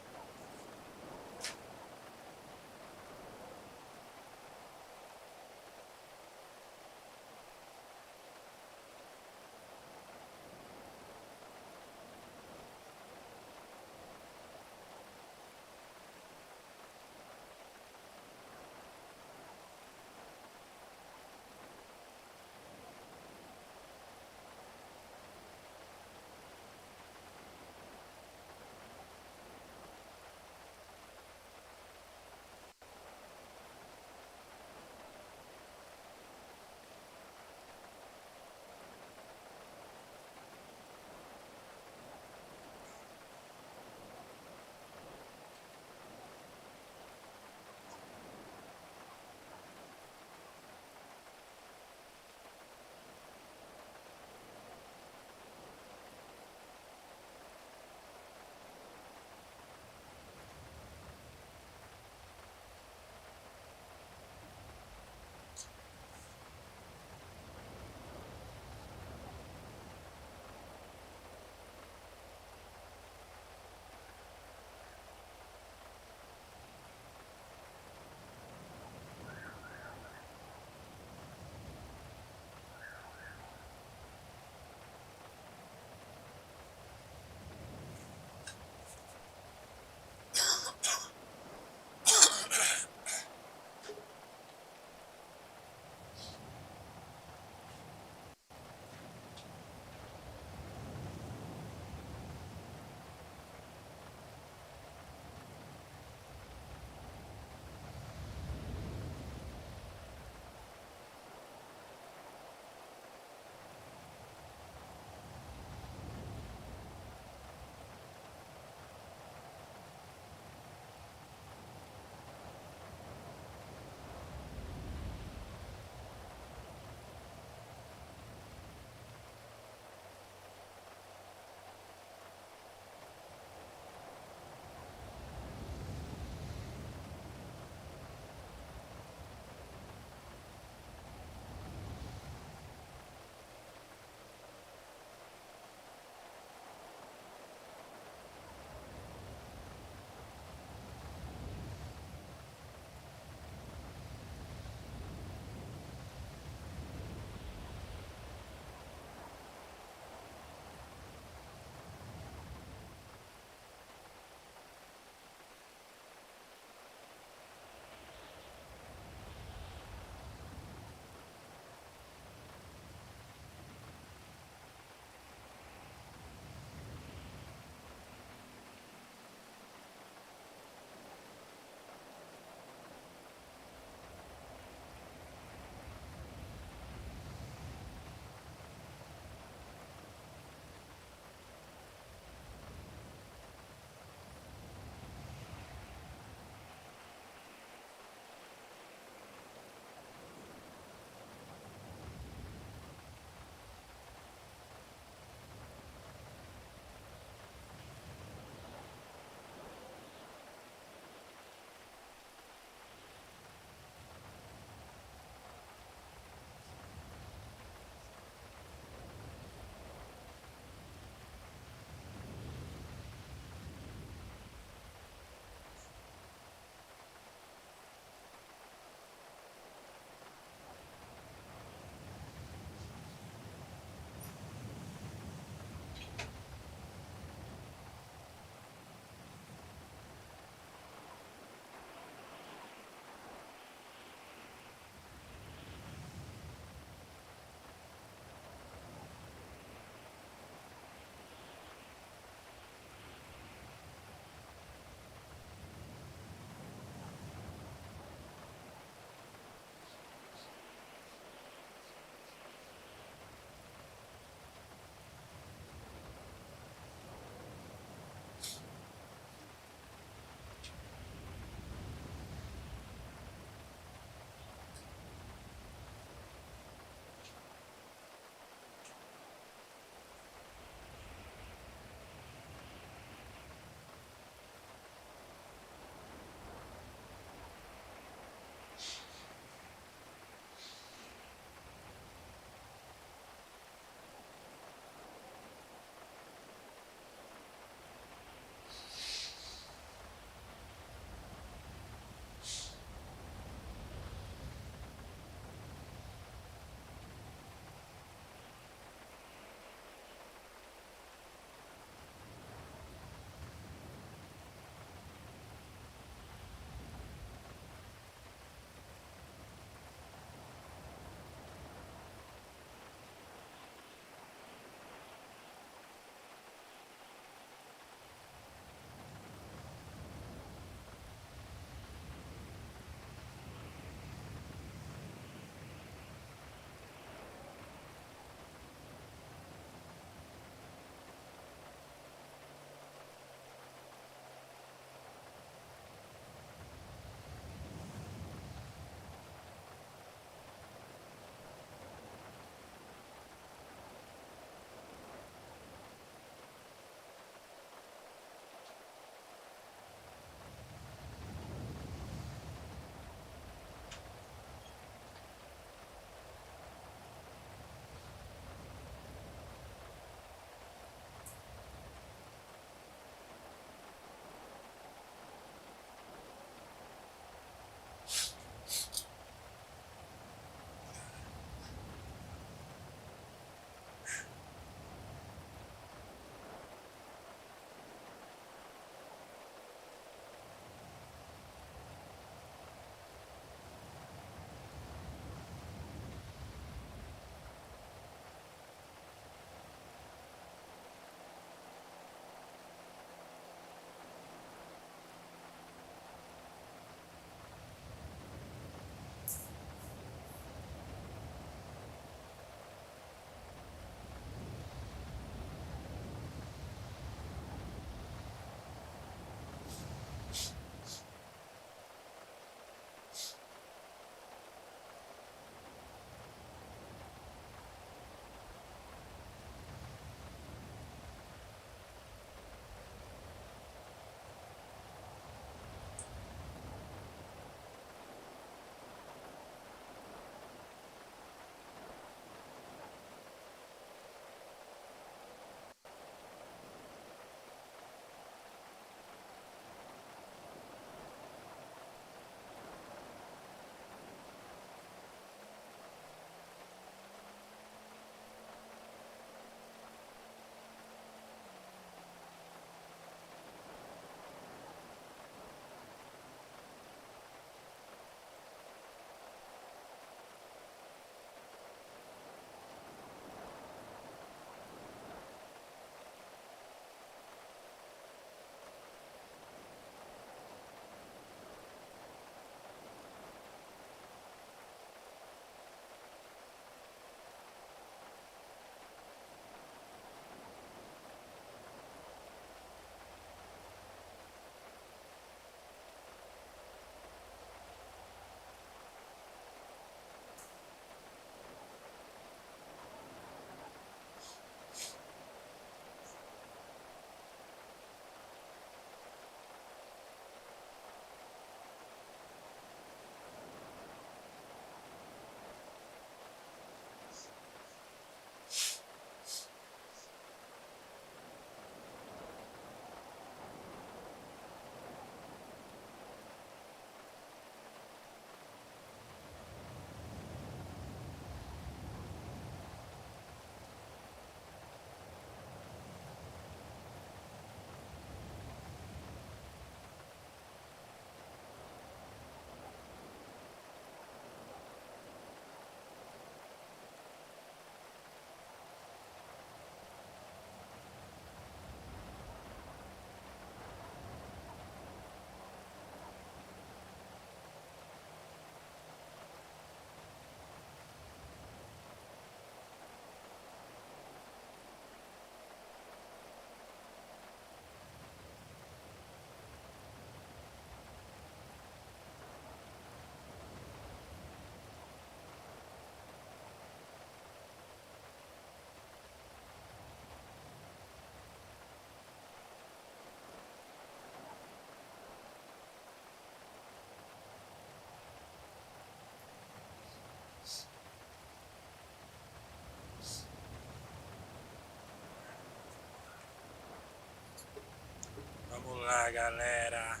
S1: lá, galera.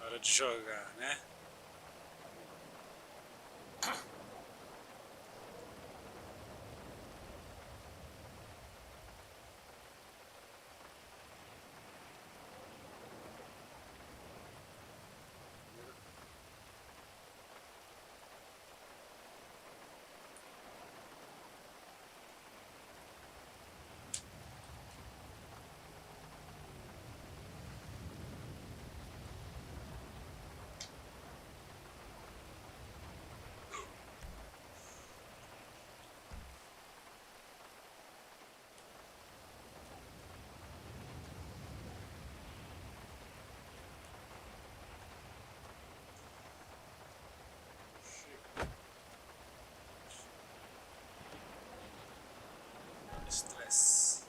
S1: Hora de jogar, né? Estresse.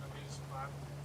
S1: Camisa 4.